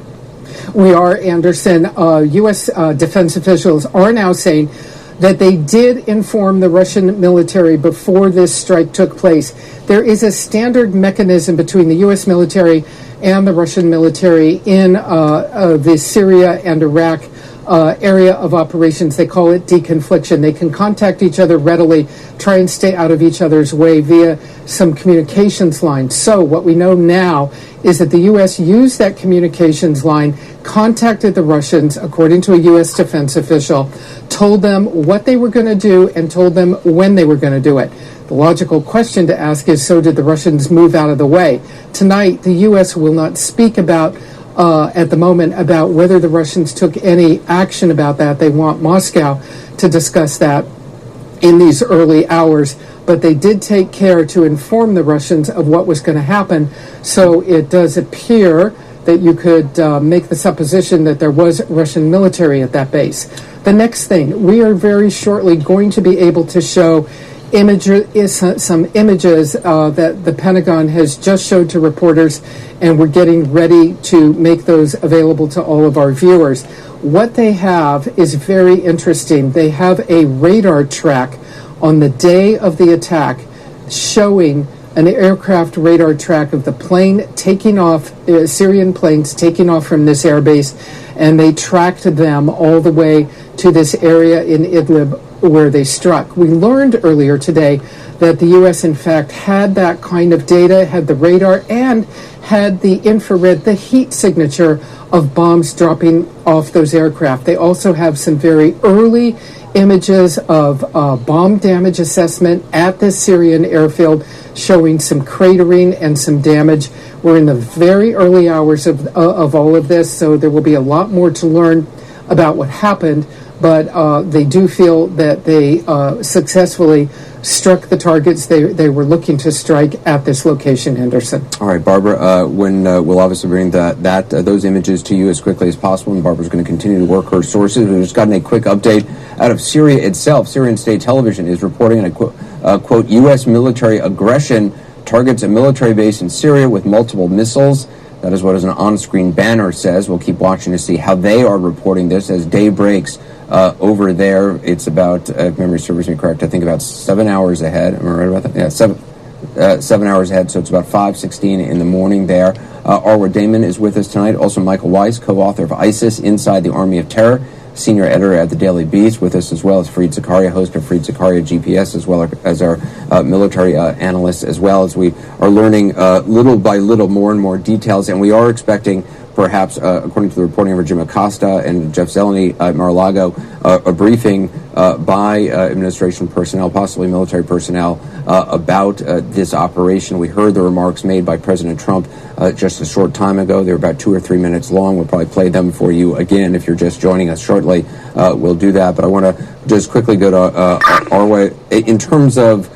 We are, Anderson. U.S. defense officials are now saying that they did inform the Russian military before this strike took place. There is a standard mechanism between the U.S. military and the Russian military in the Syria and Iraq area of operations. They call it deconfliction. They can contact each other readily, try and stay out of each other's way via some communications lines. So what we know now is that the U.S. used that communications line, contacted the Russians, according to a U.S. defense official, told them what they were going to do and told them when they were going to do it. The logical question to ask is, so did the Russians move out of the way? Tonight, the U.S. will not speak about at the moment about whether the Russians took any action about that. They want Moscow to discuss that in these early hours, but they did take care to inform the Russians of what was going to happen. So it does appear that you could make the supposition that there was Russian military at that base. The next thing, we are very shortly going to be able to show some images that the Pentagon has just showed to reporters, and we're getting ready to make those available to all of our viewers. What they have is very interesting. They have a radar track on the day of the attack showing an aircraft radar track of the plane taking off, Syrian planes taking off from this airbase, and they tracked them all the way to this area in Idlib where they struck. We learned earlier today that the U.S. in fact had that kind of data, had the radar, and had the infrared, the heat signature of bombs dropping off those aircraft. They also have some very early images of bomb damage assessment at the Syrian airfield showing some cratering and some damage. We're in the very early hours of all of this, so there will be a lot more to learn about what happened, but they do feel that they successfully struck the targets they were looking to strike at this location, Henderson. All right, Barbara, when we'll obviously bring those images to you as quickly as possible, and Barbara's going to continue to work her sources. We've just gotten a quick update out of Syria itself. Syrian state television is reporting a quote, U.S. military aggression targets a military base in Syria with multiple missiles. That is what an on-screen banner says. We'll keep watching to see how they are reporting this as day breaks over there. It's about, if memory serves me correct, I think about 7 hours ahead. Am I right about that? Yeah, 7 hours ahead, so it's about 5:16 in the morning there. Arwa Damon is with us tonight. Also Michael Weiss, co-author of ISIS, Inside the Army of Terror, senior editor at the Daily Beast, with us as well as Fareed Zakaria, host of Fareed Zakaria GPS, as well as our military analyst, as well as we are learning little by little more and more details, and we are expecting perhaps, according to the reporting of Jim Acosta and Jeff Zeleny at Mar-a-Lago, a briefing by administration personnel, possibly military personnel, about this operation. We heard the remarks made by President Trump just a short time ago. They were about 2 or 3 minutes long. We'll probably play them for you again if you're just joining us shortly. We'll do that. But I want to just quickly go to Arwa. In terms of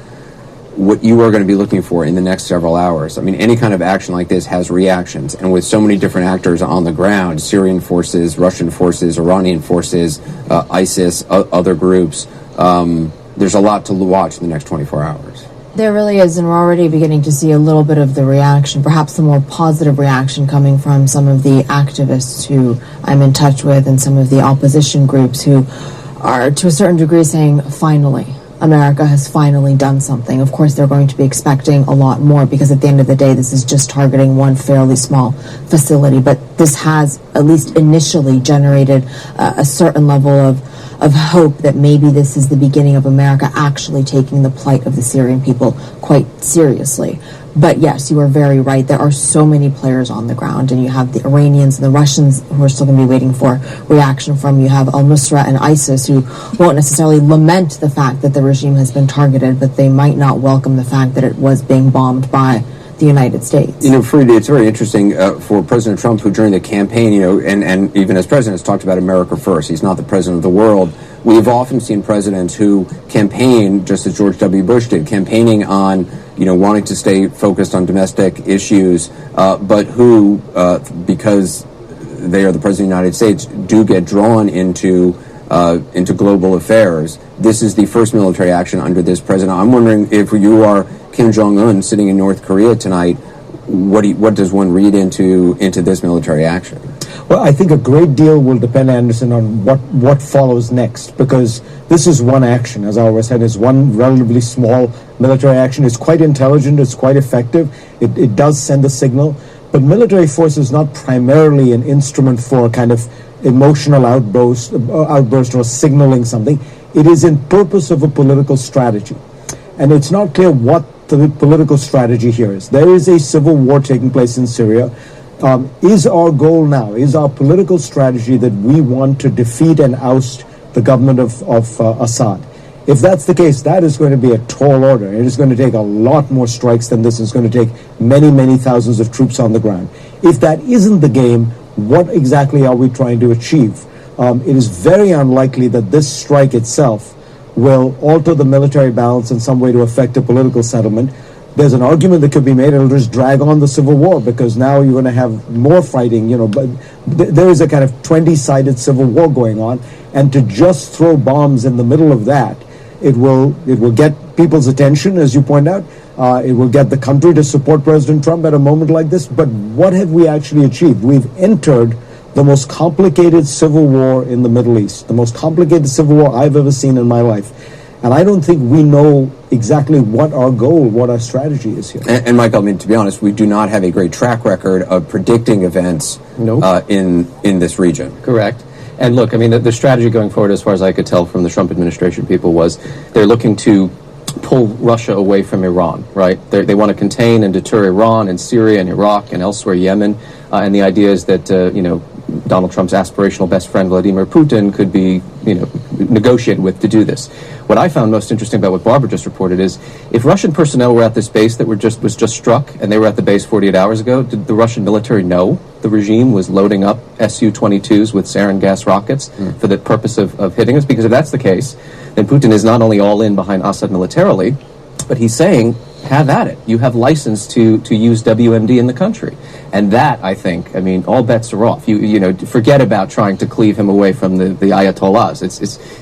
what you are going to be looking for in the next several hours. I mean, any kind of action like this has reactions, and with so many different actors on the ground, Syrian forces, Russian forces, Iranian forces, ISIS, other groups, there's a lot to watch in the next 24 hours. There really is, and we're already beginning to see a little bit of the reaction, perhaps the more positive reaction coming from some of the activists who I'm in touch with and some of the opposition groups who are, to a certain degree, saying, finally. America has finally done something. Of course, they're going to be expecting a lot more because at the end of the day, this is just targeting one fairly small facility. But this has, at least initially, generated a certain level of hope that maybe this is the beginning of America actually taking the plight of the Syrian people quite seriously. But yes, you are very right. There are so many players on the ground, and you have the Iranians and the Russians who are still going to be waiting for reaction from. You have al-Nusra and ISIS who won't necessarily lament the fact that the regime has been targeted, but they might not welcome the fact that it was being bombed by the the United States. Frida, it's very interesting for President Trump, who during the campaign, and even as president, has talked about America first. He's not the president of the world. We've often seen presidents who campaign, just as George W. Bush did, campaigning on, wanting to stay focused on domestic issues, but who, because they are the president of the United States, do get drawn into global affairs. This is the first military action under this president. I'm wondering if you are Kim Jong-un sitting in North Korea tonight, what does one read into this military action? Well, I think a great deal will depend, Anderson, on what follows next, because this is one action, as I always said, is one relatively small military action. It's quite intelligent, it's quite effective, it does send a signal, but military force is not primarily an instrument for a kind of emotional outburst or signaling something. It is in purpose of a political strategy. And it's not clear what the political strategy here is. There is a civil war taking place in Syria. Is our goal now, is our political strategy that we want to defeat and oust the government of Assad? If that's the case, that is going to be a tall order. It is going to take a lot more strikes than this. It's going to take many, many thousands of troops on the ground. If that isn't the game, what exactly are we trying to achieve? It is very unlikely that this strike itself will alter the military balance in some way to affect a political settlement. There's an argument that could be made it'll just drag on the civil war, because now you're going to have more fighting, but there is a kind of 20-sided civil war going on, and to just throw bombs in the middle of that, it will get people's attention, as you point out. It will get the country to support President Trump at a moment like this. But what have we actually achieved? We've entered the most complicated civil war in the Middle East, the most complicated civil war I've ever seen in my life. And I don't think we know exactly what our goal, what our strategy is here. And Michael, to be honest, we do not have a great track record of predicting events in this region. Correct. And look, the strategy going forward, as far as I could tell from the Trump administration people, was they're looking to pull Russia away from Iran, right? They want to contain and deter Iran and Syria and Iraq and elsewhere, Yemen. And the idea is that, Donald Trump's aspirational best friend, Vladimir Putin, could be, negotiated with to do this. What I found most interesting about what Barbara just reported is, if Russian personnel were at this base that was just struck, and they were at the base 48 hours ago, did the Russian military know the regime was loading up Su-22s with sarin gas rockets for the purpose of hitting us? Because if that's the case, then Putin is not only all in behind Assad militarily, but he's saying, have at it. You have license to use WMD in the country. And that, I think, all bets are off. You forget about trying to cleave him away from the Ayatollahs.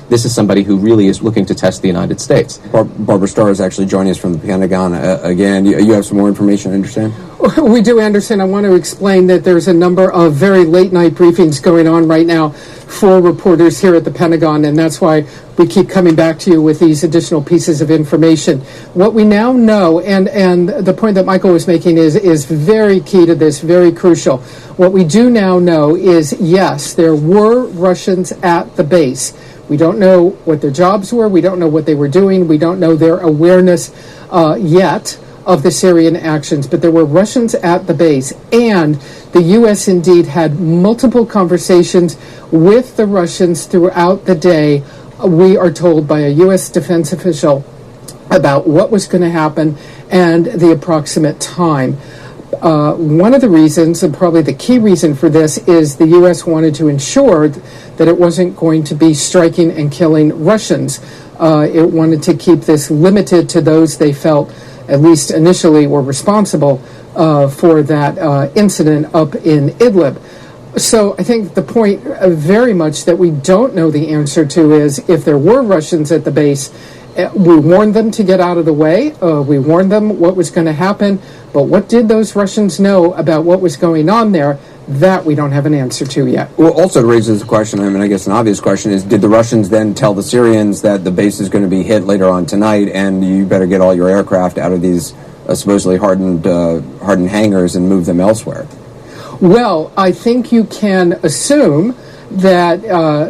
This is somebody who really is looking to test the United States. Barbara Starr is actually joining us from the Pentagon again. You have some more information, I understand? We do, Anderson. I want to explain that there's a number of very late-night briefings going on right now for reporters here at the Pentagon, and that's why we keep coming back to you with these additional pieces of information. What we now know, and the point that Michael was making is very key to this, very crucial. What we do now know is, yes, there were Russians at the base. We don't know what their jobs were. We don't know what they were doing. We don't know their awareness yet of the Syrian actions, but there were Russians at the base, and the U.S. indeed had multiple conversations with the Russians throughout the day, we are told by a U.S. defense official, about what was going to happen and the approximate time. One of the reasons, and probably the key reason for this, is the U.S. wanted to ensure that it wasn't going to be striking and killing Russians. It wanted to keep this limited to those they felt, at least initially, were responsible for that incident up in Idlib. So I think the point very much that we don't know the answer to is, if there were Russians at the base, we warned them to get out of the way. We warned them what was going to happen. But what did those Russians know about what was going on there? That we don't have an answer to yet. Well, also it raises the question, I guess an obvious question is, did the Russians then tell the Syrians that the base is going to be hit later on tonight and you better get all your aircraft out of these supposedly hardened hangars and move them elsewhere? Well, I think you can assume that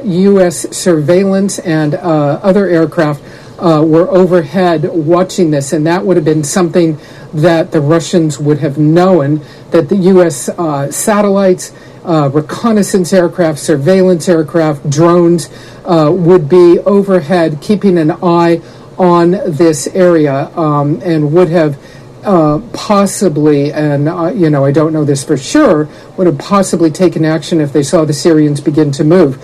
U.S. surveillance and other aircraft were overhead watching this, and that would have been something that the Russians would have known, that the U.S. satellites, reconnaissance aircraft, surveillance aircraft, drones would be overhead keeping an eye on this area and would have possibly, and I don't know this for sure, would have possibly taken action if they saw the Syrians begin to move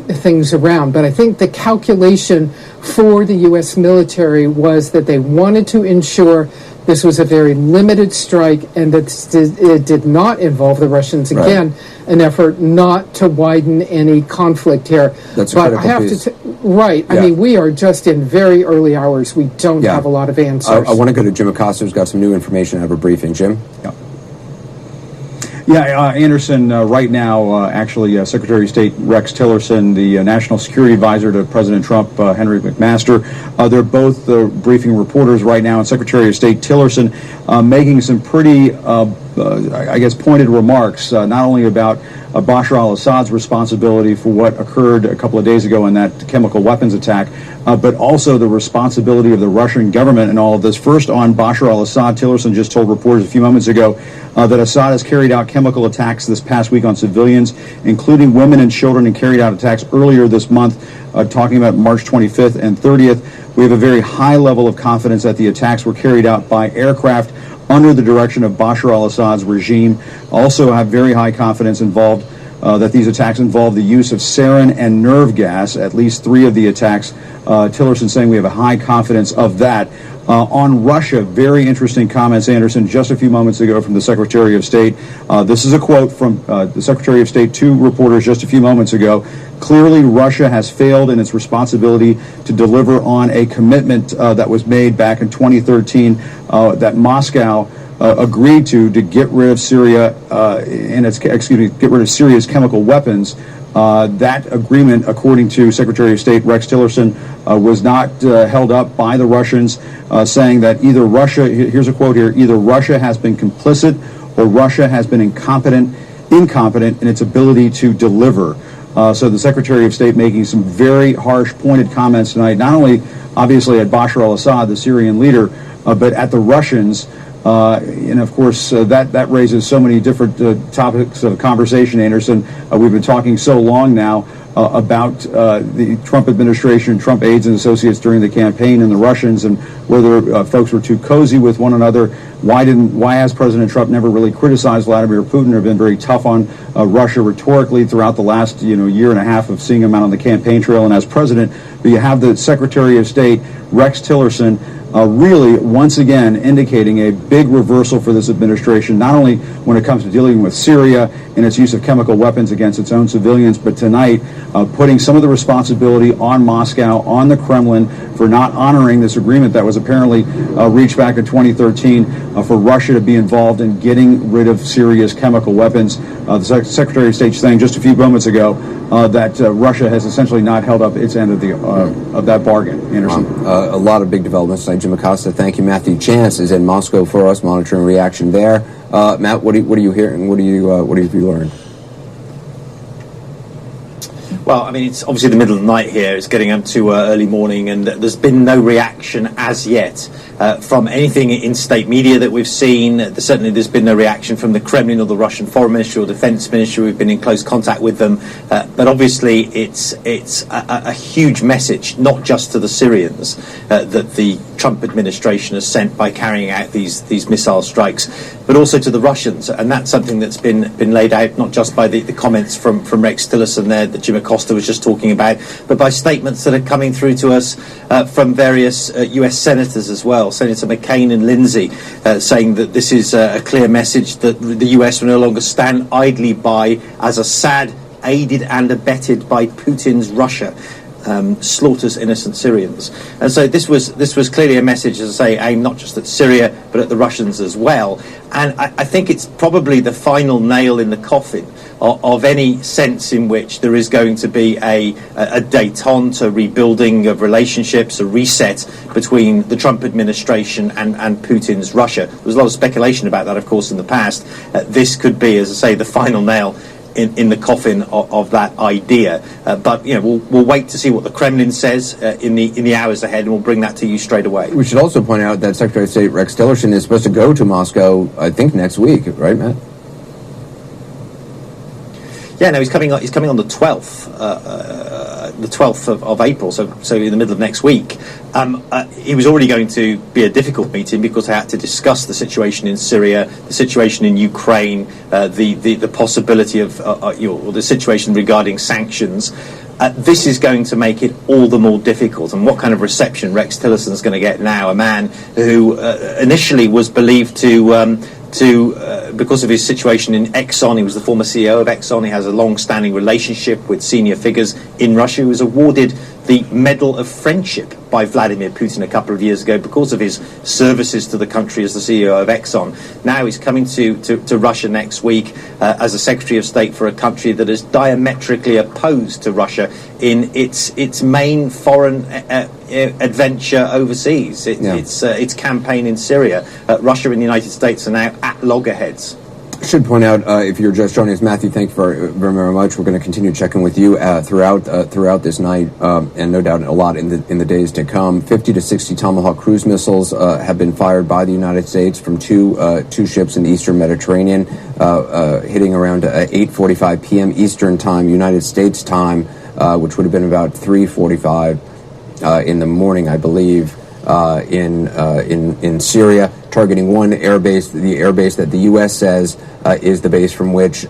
things around. But I think the calculation for the U.S. military was that they wanted to ensure this was a very limited strike and that it did not involve the Russians. Again, an effort not to widen any conflict here. That's a but critical I have piece. Right. Yeah. I mean, we are just in very early hours. We don't have a lot of answers. I want to go to Jim Acosta, who's got some new information out of a briefing. Jim? Anderson, right now, Secretary of State Rex Tillerson, the National Security Advisor to President Trump, Henry McMaster, they're both briefing reporters right now, and Secretary of State Tillerson making some pretty, pointed remarks, not only about Bashar al-Assad's responsibility for what occurred a couple of days ago in that chemical weapons attack, but also the responsibility of the Russian government in all of this. First, on Bashar al-Assad, Tillerson just told reporters a few moments ago that Assad has carried out chemical attacks this past week on civilians, including women and children, and carried out attacks earlier this month, talking about March 25th and 30th. We have a very high level of confidence that the attacks were carried out by aircraft under the direction of Bashar al-Assad's regime. Also have very high confidence that these attacks involve the use of sarin and nerve gas, at least 3 of the attacks. Tillerson saying we have a high confidence of that. On Russia, very interesting comments, Anderson, just a few moments ago from the Secretary of State. This is a quote from the Secretary of State to reporters just a few moments ago. Clearly, Russia has failed in its responsibility to deliver on a commitment that was made back in 2013 that Moscow agreed to get rid of Syria get rid of Syria's chemical weapons. That agreement, according to Secretary of State Rex Tillerson, was not held up by the Russians, saying that either Russia, here's a quote here, either Russia has been complicit or Russia has been incompetent in its ability to deliver. So the Secretary of State making some very harsh, pointed comments tonight, not only obviously at Bashar al-Assad, the Syrian leader, but at the Russians. And of course, that raises so many different topics of conversation, Anderson. We've been talking so long now about the Trump administration, Trump aides and associates during the campaign, and the Russians, and whether folks were too cozy with one another. Why has President Trump never really criticized Vladimir Putin or been very tough on Russia rhetorically throughout the last year and a half of seeing him out on the campaign trail and as president? But you have the Secretary of State Rex Tillerson really, once again, indicating a big reversal for this administration, not only when it comes to dealing with Syria and its use of chemical weapons against its own civilians, but tonight putting some of the responsibility on Moscow, on the Kremlin, for not honoring this agreement that was apparently reached back in 2013 for Russia to be involved in getting rid of Syria's chemical weapons. The Secretary of State saying just a few moments ago that Russia has essentially not held up its end of that bargain. Anderson, a lot of big developments tonight. Jim Acosta, thank you. Matthew Chance is in Moscow for us, monitoring reaction there. Matt, what are you hearing? What have you learned? Well, I mean, it's obviously the middle of the night here. It's getting up to early morning, and there's been no reaction as yet from anything in state media that we've seen. Certainly there's been no reaction from the Kremlin or the Russian Foreign Ministry or Defense Ministry. We've been in close contact with them. But obviously it's a huge message, not just to the Syrians, that the Trump administration has sent by carrying out these missile strikes, but also to the Russians. And that's something that's been laid out not just by the comments from Rex Tillerson there that Jim Acosta was just talking about, but by statements that are coming through to us from various US senators as well. Senator McCain and Lindsey saying that this is a clear message that the US will no longer stand idly by as Assad, aided and abetted by Putin's Russia, slaughters innocent Syrians. And so this was clearly a message, as I say, aimed not just at Syria but at the Russians as well. And I think it's probably the final nail in the coffin of any sense in which there is going to be a détente, a rebuilding of relationships, a reset between the Trump administration and Putin's Russia. There was a lot of speculation about that, of course, in the past. This could be, as I say, the final nail in the coffin of that idea. But we'll wait to see what the Kremlin says in the hours ahead, and we'll bring that to you straight away. We should also point out that Secretary of State Rex Tillerson is supposed to go to Moscow, I think, next week, right, Matt? Yeah, no, he's coming on the 12th the 12th of April, so in the middle of next week, it was already going to be a difficult meeting because they had to discuss the situation in Syria, the situation in Ukraine, the possibility of or the situation regarding sanctions. This is going to make it all the more difficult. And what kind of reception Rex Tillerson is going to get now? A man who initially was believed to because of his situation in Exxon, he was the former CEO of Exxon. He has a long-standing relationship with senior figures in Russia. He was awarded the Medal of Friendship by Vladimir Putin a couple of years ago because of his services to the country as the CEO of Exxon. Now he's coming to Russia next week as a Secretary of State for a country that is diametrically opposed to Russia in its main foreign adventure overseas. Its campaign in Syria. Russia and the United States are now at loggerheads. I should point out, if you're just joining us, Matthew, thank you very, very much. We're going to continue checking with you throughout this night, and no doubt a lot in the days to come. 50 to 60 Tomahawk cruise missiles have been fired by the United States from two ships in the Eastern Mediterranean, hitting around 8:45 p.m. Eastern Time, United States time, which would have been about 3:45 in the morning, I believe, in Syria, targeting one airbase, the airbase that the U.S. says is the base from which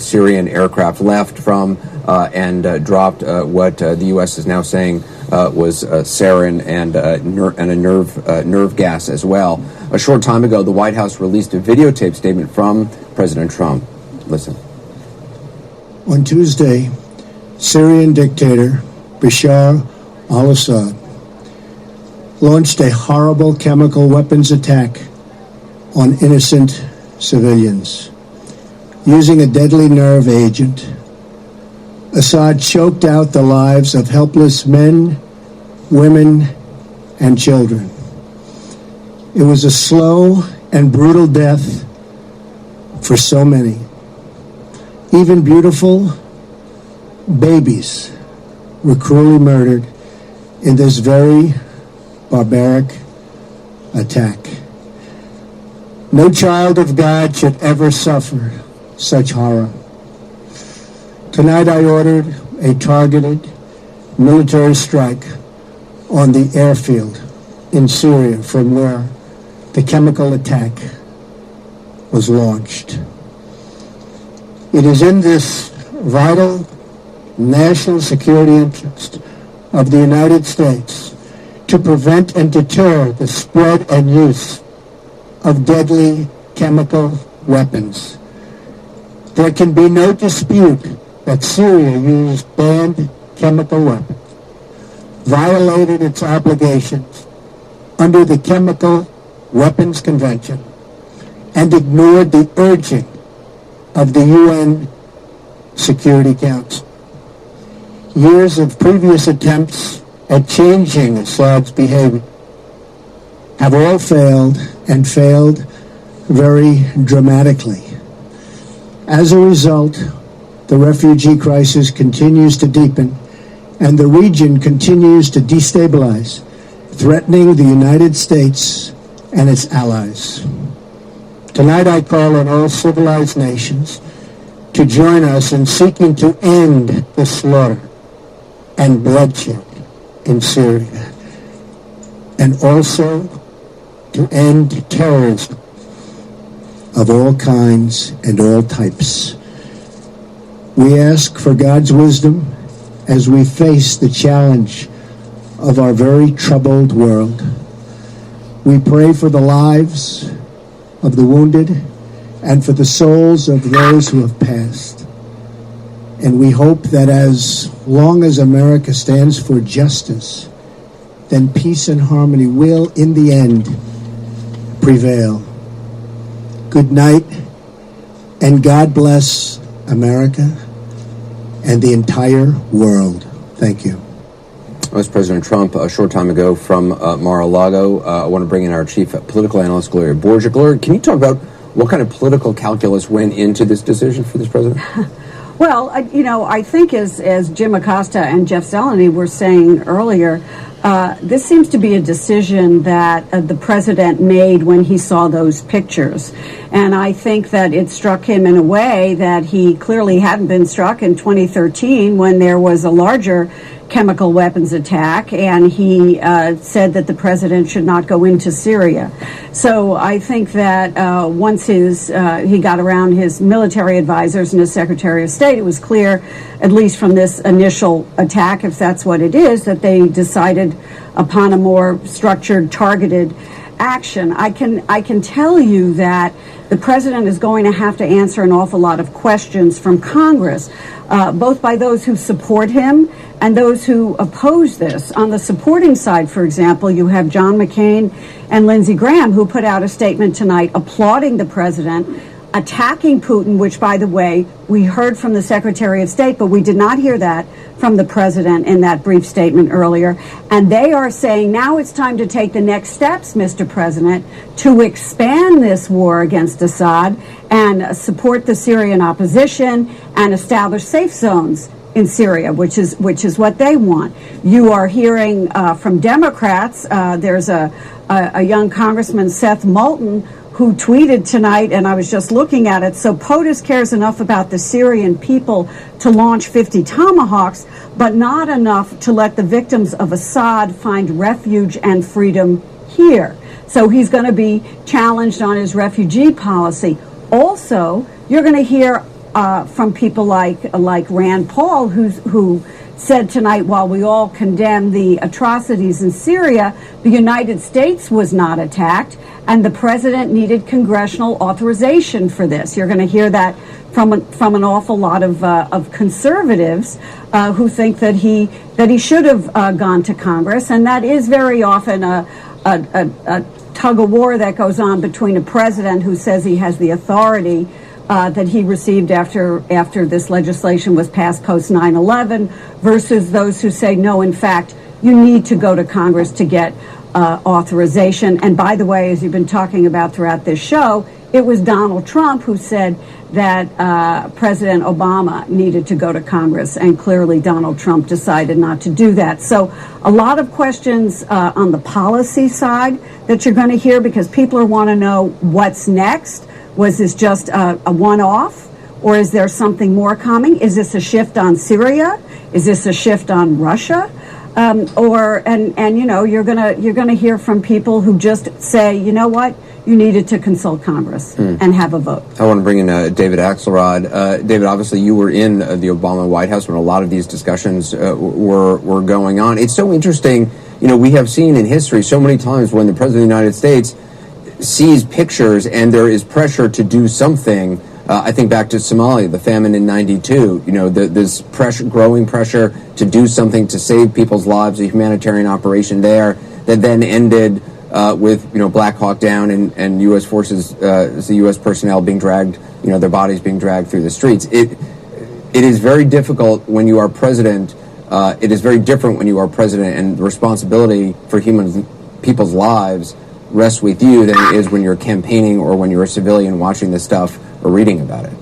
Syrian aircraft left from and dropped what the U.S. is now saying was sarin and a nerve gas as well. A short time ago, the White House released a videotape statement from President Trump. Listen. On Tuesday, Syrian dictator Bashar al-Assad launched a horrible chemical weapons attack on innocent civilians. Using a deadly nerve agent, Assad choked out the lives of helpless men, women, and children. It was a slow and brutal death for so many. Even beautiful babies were cruelly murdered in this very barbaric attack. No child of God should ever suffer such horror. Tonight I ordered a targeted military strike on the airfield in Syria from where the chemical attack was launched. It is in this vital national security interest of the United States to prevent and deter the spread and use of deadly chemical weapons. There can be no dispute that Syria used banned chemical weapons, violated its obligations under the Chemical Weapons Convention, and ignored the urging of the UN Security Council. Years of previous attempts at changing Assad's behavior have all failed and failed very dramatically. As a result, the refugee crisis continues to deepen and the region continues to destabilize, threatening the United States and its allies. Tonight I call on all civilized nations to join us in seeking to end the slaughter and bloodshed in Syria, and also to end terrorism of all kinds and all types. We ask for God's wisdom as we face the challenge of our very troubled world. We pray for the lives of the wounded and for the souls of those who have passed. And we hope that as long as America stands for justice, then peace and harmony will, in the end, prevail. Good night, and God bless America and the entire world. Thank you. That was President Trump a short time ago from Mar-a-Lago. I want to bring in our chief political analyst, Gloria Borgia. Gloria, can you talk about what kind of political calculus went into this decision for this president? Well, I think as Jim Acosta and Jeff Zeleny were saying earlier, this seems to be a decision that the president made when he saw those pictures. And I think that it struck him in a way that he clearly hadn't been struck in 2013 when there was a larger chemical weapons attack, and he said that the president should not go into Syria. So I think that once he got around his military advisors and his Secretary of State, it was clear, at least from this initial attack, if that's what it is, that they decided upon a more structured, targeted action. I can tell you that the president is going to have to answer an awful lot of questions from Congress, both by those who support him and those who oppose this. On the supporting side, for example, you have John McCain and Lindsey Graham, who put out a statement tonight applauding the president, attacking Putin, which, by the way, we heard from the Secretary of State, but we did not hear that from the president in that brief statement earlier. And they are saying now it's time to take the next steps, Mr. President, to expand this war against Assad and support the Syrian opposition and establish safe zones in Syria, which is what they want. You are hearing from Democrats. There's a young Congressman, Seth Moulton, who tweeted tonight, and I was just looking at it, so POTUS cares enough about the Syrian people to launch 50 Tomahawks, but not enough to let the victims of Assad find refuge and freedom here. So he's going to be challenged on his refugee policy. Also, you're going to hear from people like Rand Paul, who said tonight, while we all condemn the atrocities in Syria, the United States was not attacked, and the president needed congressional authorization for this. You're going to hear that from an awful lot of conservatives who think that he should have gone to Congress, and that is very often a tug of war that goes on between a president who says he has the authority that he received after this legislation was passed post 9/11 versus those who say, no, in fact, you need to go to Congress to get authorization. And by the way, as you've been talking about throughout this show, it was Donald Trump who said that President Obama needed to go to Congress, and clearly Donald Trump decided not to do that. So a lot of questions on the policy side that you're going to hear, because people want to know what's next. Was this just a one-off, or is there something more coming? Is this a shift on Syria? Is this a shift on Russia? You're gonna hear from people who just say, you know what, you needed to consult Congress and have a vote. I want to bring in David Axelrod. David, obviously you were in the Obama White House when a lot of these discussions were going on. It's so interesting. We have seen in history so many times when the President of the United States sees pictures and there is pressure to do something. I think back to Somalia, the famine in '92. This growing pressure to do something to save people's lives, a humanitarian operation there that then ended with Black Hawk Down and U.S. forces, the U.S. personnel being dragged, their bodies being dragged through the streets. It is very difficult when you are president. It is very different when you are president, and the responsibility for people's lives rests with you than it is when you're campaigning or when you're a civilian watching this stuff or reading about it.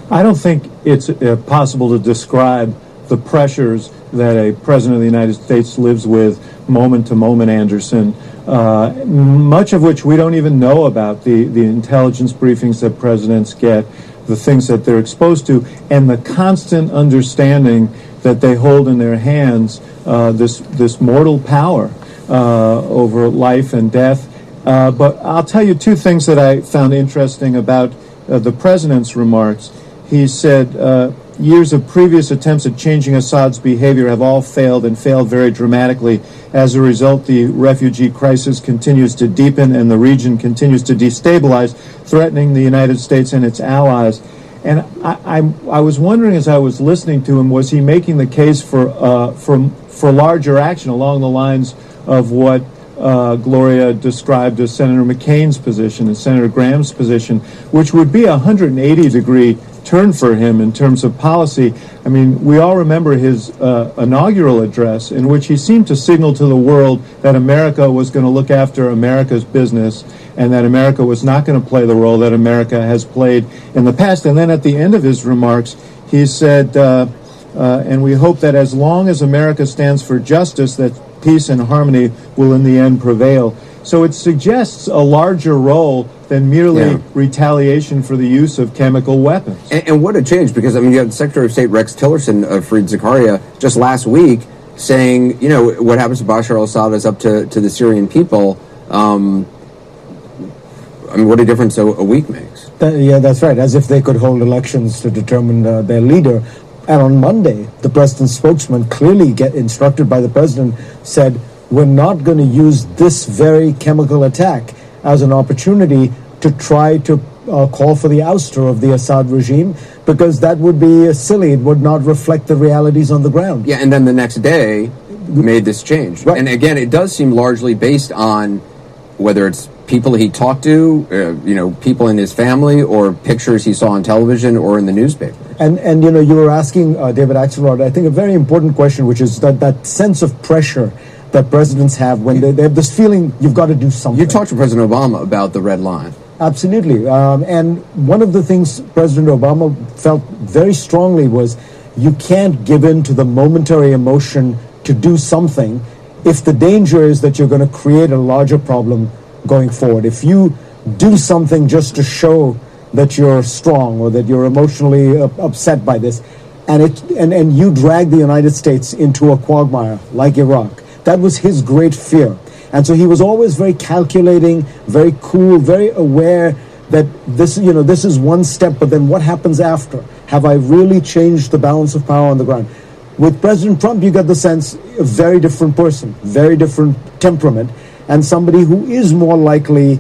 I don't think it's possible to describe the pressures that a president of the United States lives with moment to moment, Anderson, much of which we don't even know about, the intelligence briefings that presidents get, the things that they're exposed to, and the constant understanding that they hold in their hands this mortal power over life and death. But I'll tell you two things that I found interesting about the president's remarks. He said years of previous attempts at changing Assad's behavior have all failed, and failed very dramatically. As a result, the refugee crisis continues to deepen and the region continues to destabilize, threatening the United States and its allies. And I was wondering, as I was listening to him, was he making the case for larger action along the lines of what Gloria described as Senator McCain's position and Senator Graham's position, which would be a 180-degree turn for him in terms of policy. I mean, we all remember his inaugural address, in which he seemed to signal to the world that America was going to look after America's business, and that America was not going to play the role that America has played in the past. And then at the end of his remarks, he said, and we hope that as long as America stands for justice, that peace and harmony will in the end prevail. So it suggests a larger role than merely retaliation for the use of chemical weapons. And what a change, because, I mean, you had Secretary of State Rex Tillerson of Fareed Zakaria just last week saying, you know, what happens to Bashar al-Assad is up to the Syrian people. I mean, what a difference a week makes. Yeah, that's right. As if they could hold elections to determine their leader. And on Monday, the president's spokesman, clearly instructed by the president, said, we're not going to use this very chemical attack as an opportunity to try to call for the ouster of the Assad regime, because that would be silly. It would not reflect the realities on the ground. Yeah, and then the next day made this change. Right. And again, it does seem largely based on whether it's people he talked to, you know, people in his family, or pictures he saw on television or in the newspaper. And you know, you were asking David Axelrod, I think, a very important question, which is that sense of pressure that presidents have when they have this feeling you've got to do something. You talked to President Obama about the red line. Absolutely. And one of the things President Obama felt very strongly was you can't give in to the momentary emotion to do something if the danger is that you're going to create a larger problem going forward. If you do something just to show that you're strong or that you're emotionally upset by this, and you drag the United States into a quagmire like Iraq, that was his great fear. And so he was always very calculating, very cool, very aware that this is one step, but then what happens after? Have I really changed the balance of power on the ground? With President Trump, you get the sense a very different person, very different temperament, and somebody who is more likely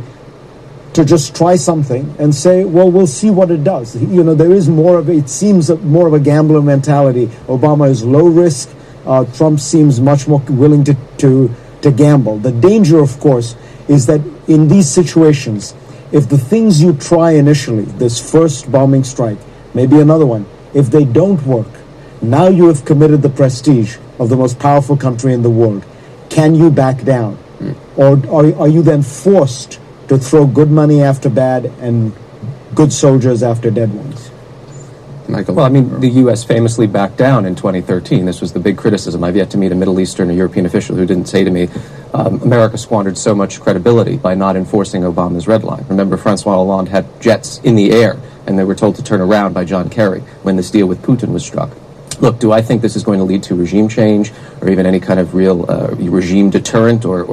to just try something and say, well, we'll see what it does. You know, there is more of it seems more of a gambler mentality. Obama is low risk. Trump seems much more willing to gamble. The danger, of course, is that in these situations, if the things you try initially, this first bombing strike, maybe another one, if they don't work, now you have committed the prestige of the most powerful country in the world. Can you back down? Or are you then forced to throw good money after bad and good soldiers after dead ones? Michael? Well, I mean, the U.S. famously backed down in 2013. This was the big criticism. I've yet to meet a Middle Eastern or European official who didn't say to me, America squandered so much credibility by not enforcing Obama's red line. Remember, Francois Hollande had jets in the air, and they were told to turn around by John Kerry when this deal with Putin was struck. Look, do I think this is going to lead to regime change or even any kind of real regime deterrent or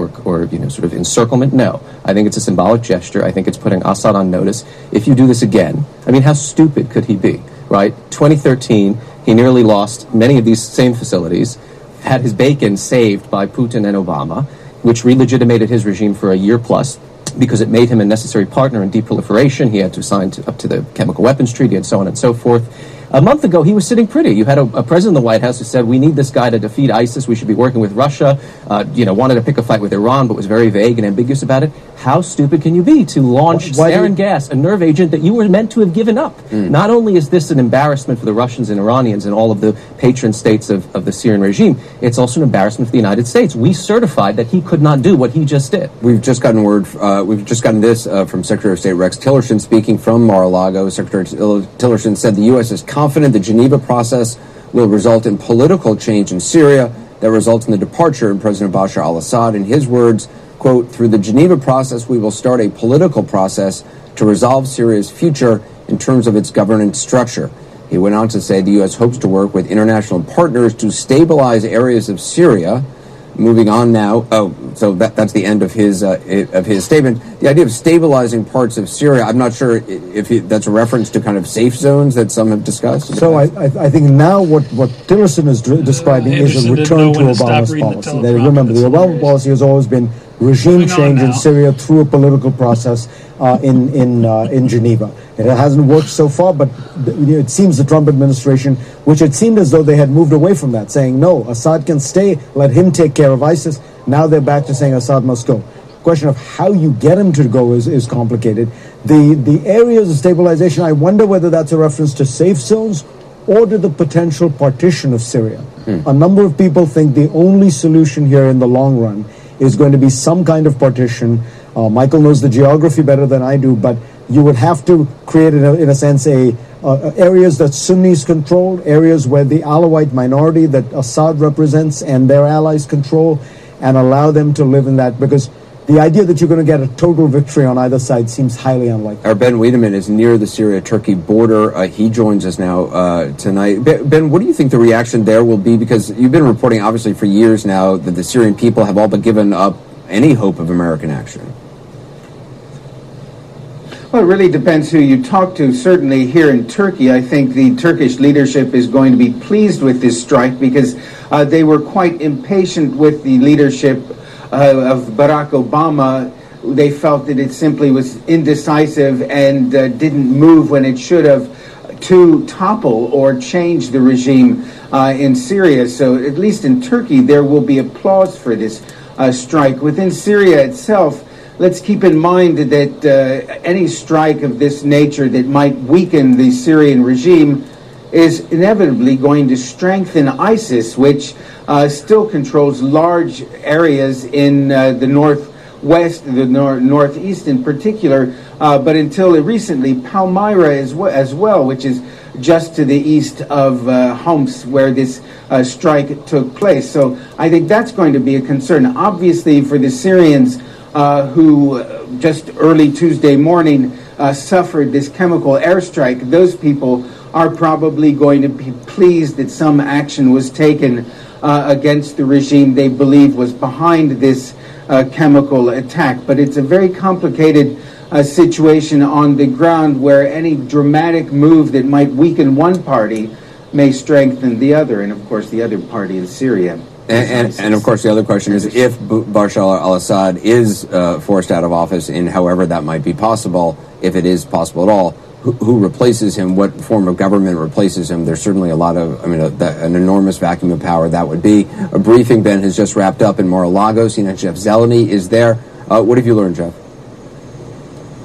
you know, sort of encirclement? No. I think it's a symbolic gesture. I think it's putting Assad on notice. If you do this again, I mean, how stupid could he be, right? 2013, he nearly lost many of these same facilities, had his bacon saved by Putin and Obama, which relegitimated his regime for a year plus because it made him a necessary partner in deproliferation. He had to sign up to the chemical weapons treaty and so on and so forth. A month ago, he was sitting pretty. You had a president of the White House who said, we need this guy to defeat ISIS. We should be working with Russia. Wanted to pick a fight with Iran, but was very vague and ambiguous about it. How stupid can you be to launch sarin gas, a nerve agent that you were meant to have given up? Not only is this an embarrassment for the Russians and Iranians and all of the patron states of the Syrian regime, it's also an embarrassment for the United States. We certified that he could not do what he just did. We've just gotten this from Secretary of State Rex Tillerson speaking from Mar-a-Lago. Secretary Tillerson said the U.S. is confident the Geneva process will result in political change in Syria that results in the departure of President Bashar al-Assad. In his words, quote, through the Geneva process, we will start a political process to resolve Syria's future in terms of its governance structure. He went on to say the U.S. hopes to work with international partners to stabilize areas of Syria. Moving on now. So that's the end of his statement. The idea of stabilizing parts of Syria, I'm not sure if that's a reference to kind of safe zones that some have discussed. So I think now what Tillerson is describing is a return to Obama's policy. Remember, the Obama policy has always been regime change in Syria through a political process in Geneva. It hasn't worked so far, but it seems the Trump administration, which it seemed as though they had moved away from that, saying, no, Assad can stay, let him take care of ISIS. Now they're back to saying Assad must go. The question of how you get him to go is complicated. The areas of stabilization, I wonder whether that's a reference to safe zones or to the potential partition of Syria. A number of people think the only solution here in the long run is going to be some kind of partition. Michael knows the geography better than I do, but you would have to create, in a sense, areas that Sunnis control, areas where the Alawite minority that Assad represents and their allies control, and allow them to live in that. Because the idea that you're going to get a total victory on either side seems highly unlikely. Our Ben Wiedemann is near the Syria-Turkey border. He joins us now tonight. Ben, what do you think the reaction there will be? Because you've been reporting, obviously, for years now that the Syrian people have all but given up any hope of American action. Well, it really depends who you talk to. Certainly here in Turkey, I think the Turkish leadership is going to be pleased with this strike because they were quite impatient with the leadership of Barack Obama. They felt that it simply was indecisive and didn't move when it should have to topple or change the regime in Syria. So at least in Turkey, there will be applause for this strike. Within Syria itself, let's keep in mind that any strike of this nature that might weaken the Syrian regime is inevitably going to strengthen ISIS, which still controls large areas in the northwest, the northeast in particular, but until recently, Palmyra as well, which is just to the east of Homs, where this strike took place. So I think that's going to be a concern. Obviously, for the Syrians, who just early Tuesday morning suffered this chemical airstrike, those people are probably going to be pleased that some action was taken against the regime they believe was behind this chemical attack. But it's a very complicated situation on the ground where any dramatic move that might weaken one party may strengthen the other, and of course the other party is Syria. And of course, the other question is, if Bashar al-Assad is forced out of office in however that might be possible, if it is possible at all, who replaces him? What form of government replaces him? There's certainly a lot of, an enormous vacuum of power that would be. A briefing, Ben, has just wrapped up in Mar-a-Lago. CNN Jeff Zeleny is there. What have you learned, Jeff?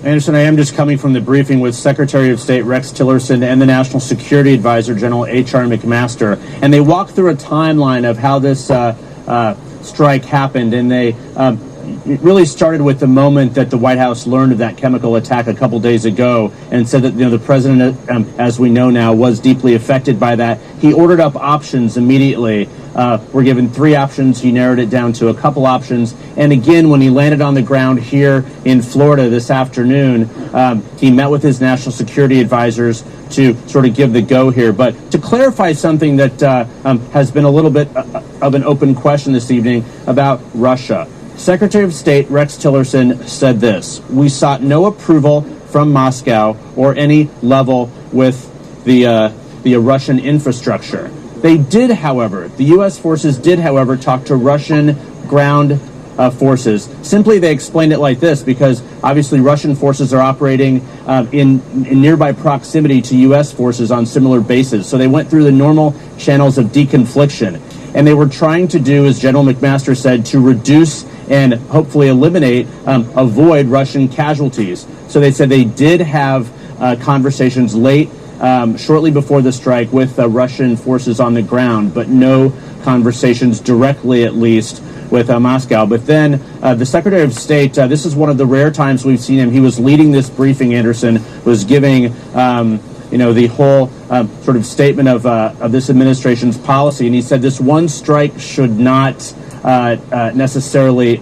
Anderson, I am just coming from the briefing with Secretary of State Rex Tillerson and the National Security Advisor, General H.R. McMaster, and they walked through a timeline of how this strike happened, and they it really started with the moment that the White House learned of that chemical attack a couple days ago and said that the president, as we know now, was deeply affected by that. He ordered up options immediately. We're given 3 options. He narrowed it down to a couple options. And again, when he landed on the ground here in Florida this afternoon, he met with his national security advisors to sort of give the go here. But to clarify something that has been a little bit of an open question this evening about Russia. Secretary of State Rex Tillerson said this: "We sought no approval from Moscow or any level with the Russian infrastructure." They did, however, the U.S. forces did, however, talk to Russian ground forces. Simply, they explained it like this, because obviously Russian forces are operating in nearby proximity to U.S. forces on similar bases. So they went through the normal channels of deconfliction. And they were trying to do, as General McMaster said, to reduce and hopefully eliminate, avoid Russian casualties. So they said they did have conversations late, shortly before the strike, with Russian forces on the ground, but no conversations directly, at least, with Moscow. But then the Secretary of State, this is one of the rare times we've seen him. He was leading this briefing, Anderson, was giving the whole sort of statement of this administration's policy. And he said this one strike should not necessarily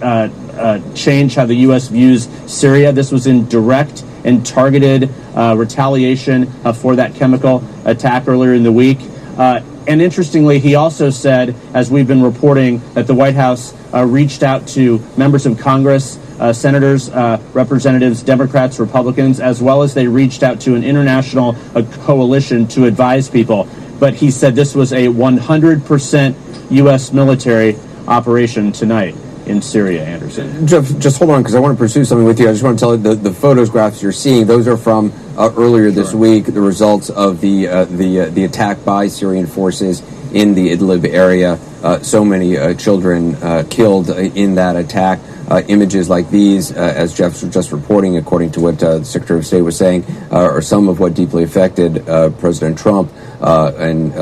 change how the U.S. views Syria. This was in direct and targeted retaliation for that chemical attack earlier in the week. And interestingly, he also said, as we've been reporting, that the White House reached out to members of Congress, senators, representatives, Democrats, Republicans, as well as they reached out to an international coalition to advise people. But he said this was a 100% U.S. military operation tonight in Syria, Anderson. Jeff, just hold on, because I want to pursue something with you. I just want to tell you the photographs you're seeing, those are from earlier this week, the results of the attack by Syrian forces in the Idlib area. So many children killed in that attack. Images like these, as Jeff's just reporting, according to what the Secretary of State was saying, are some of what deeply affected President Trump, and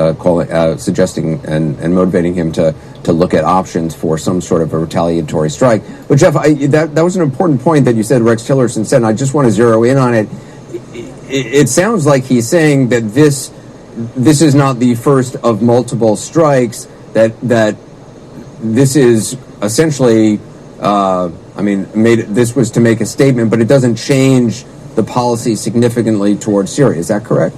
suggesting and motivating him to look at options for some sort of a retaliatory strike. But Jeff, that was an important point that you said, Rex Tillerson said, and I just want to zero in on it. It sounds like he's saying that this is not the first of multiple strikes, that this is essentially I mean, this was to make a statement, but it doesn't change the policy significantly towards Syria. Is that correct?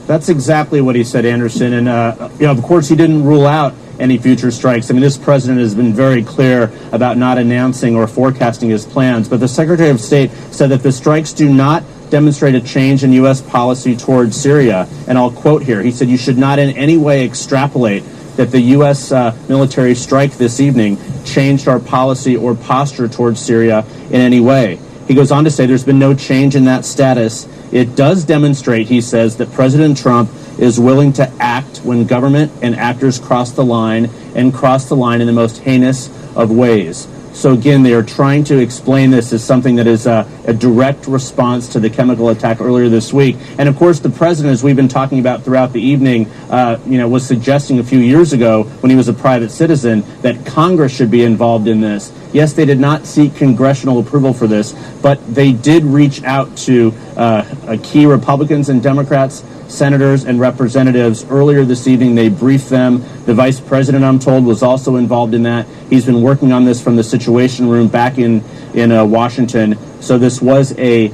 That's exactly what he said, Anderson. And, of course, he didn't rule out any future strikes. I mean, this president has been very clear about not announcing or forecasting his plans. But the Secretary of State said that the strikes do not demonstrate a change in U.S. policy towards Syria. And I'll quote here. He said, "You should not in any way extrapolate that the U.S. Military strike this evening changed our policy or posture towards Syria in any way." He goes on to say there's been no change in that status. It does demonstrate, he says, that President Trump is willing to act when government and actors cross the line in the most heinous of ways. So again, they are trying to explain this as something that is a direct response to the chemical attack earlier this week. And of course, the president, as we've been talking about throughout the evening, was suggesting a few years ago when he was a private citizen that Congress should be involved in this. Yes, they did not seek congressional approval for this, but they did reach out to key Republicans and Democrats, senators and representatives earlier this evening. They briefed them. The vice president, I'm told, was also involved in that. He's been working on this from the Situation Room back in Washington. So this was a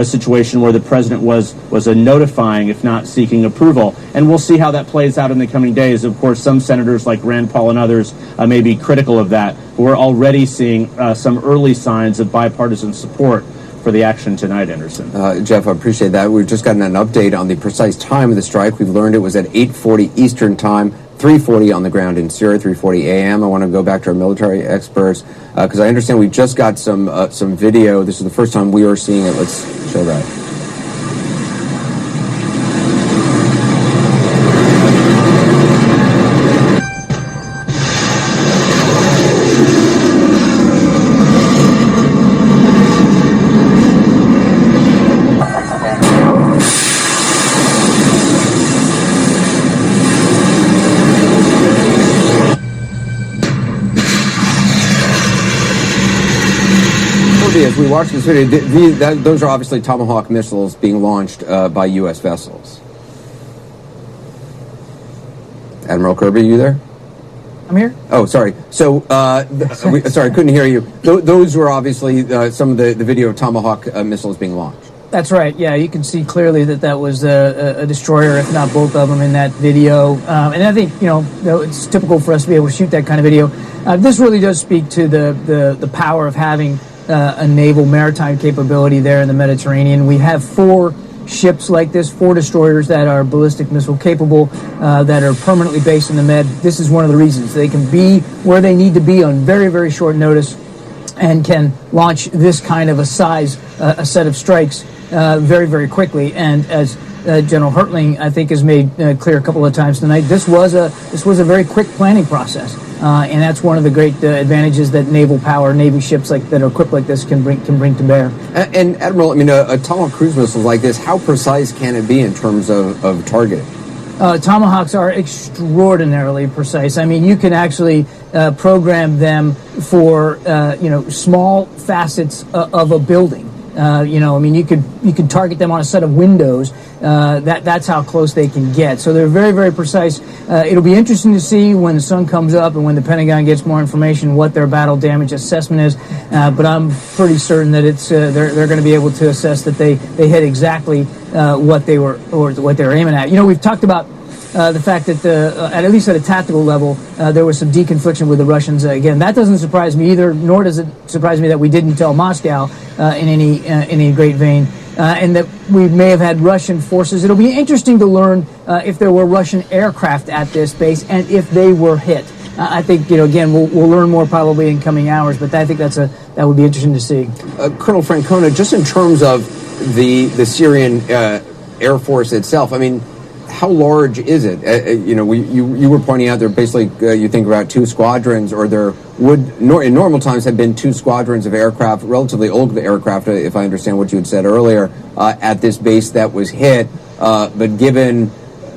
situation where the president was notifying, if not seeking approval. And we'll see how that plays out in the coming days. Of course, some senators like Rand Paul and others may be critical of that. But we're already seeing some early signs of bipartisan support for the action tonight, Anderson. Jeff, I appreciate that. We've just gotten an update on the precise time of the strike. We've learned it was at 8:40 Eastern Time, 3:40 on the ground in Syria, 3:40 a.m. I want to go back to our military experts because I understand we just got some video. This is the first time we are seeing it. Let's show that. As we watch this video, those are obviously Tomahawk missiles being launched by U.S. vessels. Admiral Kirby, you there? I'm here. Oh, sorry. So, sorry, couldn't hear you. Those were obviously some of the video of Tomahawk missiles being launched. That's right. Yeah, you can see clearly that was a destroyer, if not both of them, in that video. And I think it's typical for us to be able to shoot that kind of video. This really does speak to the power of having a naval maritime capability there in the Mediterranean. We have 4 ships like this, 4 destroyers that are ballistic missile capable, that are permanently based in the Med. This is one of the reasons. They can be where they need to be on very, very short notice and can launch this kind of a set of strikes very, very quickly. And as General Hertling, I think, has made clear a couple of times tonight, this was a very quick planning process. And that's one of the great advantages that naval power, Navy ships that are equipped like this can bring to bear. And Admiral, I mean, a Tomahawk cruise missile like this, how precise can it be in terms of targeting? Tomahawks are extraordinarily precise. I mean, you can actually program them for small facets of a building. I mean, you could target them on a set of windows. That's how close they can get. So they're very, very precise. It'll be interesting to see when the sun comes up and when the Pentagon gets more information what their battle damage assessment is. But I'm pretty certain that they're going to be able to assess that they hit exactly what they were aiming at. We've talked about the fact that at least at a tactical level, there was some deconfliction with the Russians. Again, that doesn't surprise me either, nor does it surprise me that we didn't tell Moscow in any great vein, and that we may have had Russian forces. It'll be interesting to learn if there were Russian aircraft at this base and if they were hit. I think, again, we'll learn more probably in coming hours, but I think that would be interesting to see. Colonel Francona, just in terms of the Syrian Air Force itself, I mean, how large is it? You were pointing out there basically you think about 2 squadrons, or there would in normal times have been 2 squadrons of aircraft, relatively old aircraft, if I understand what you had said earlier, at this base that was hit. But given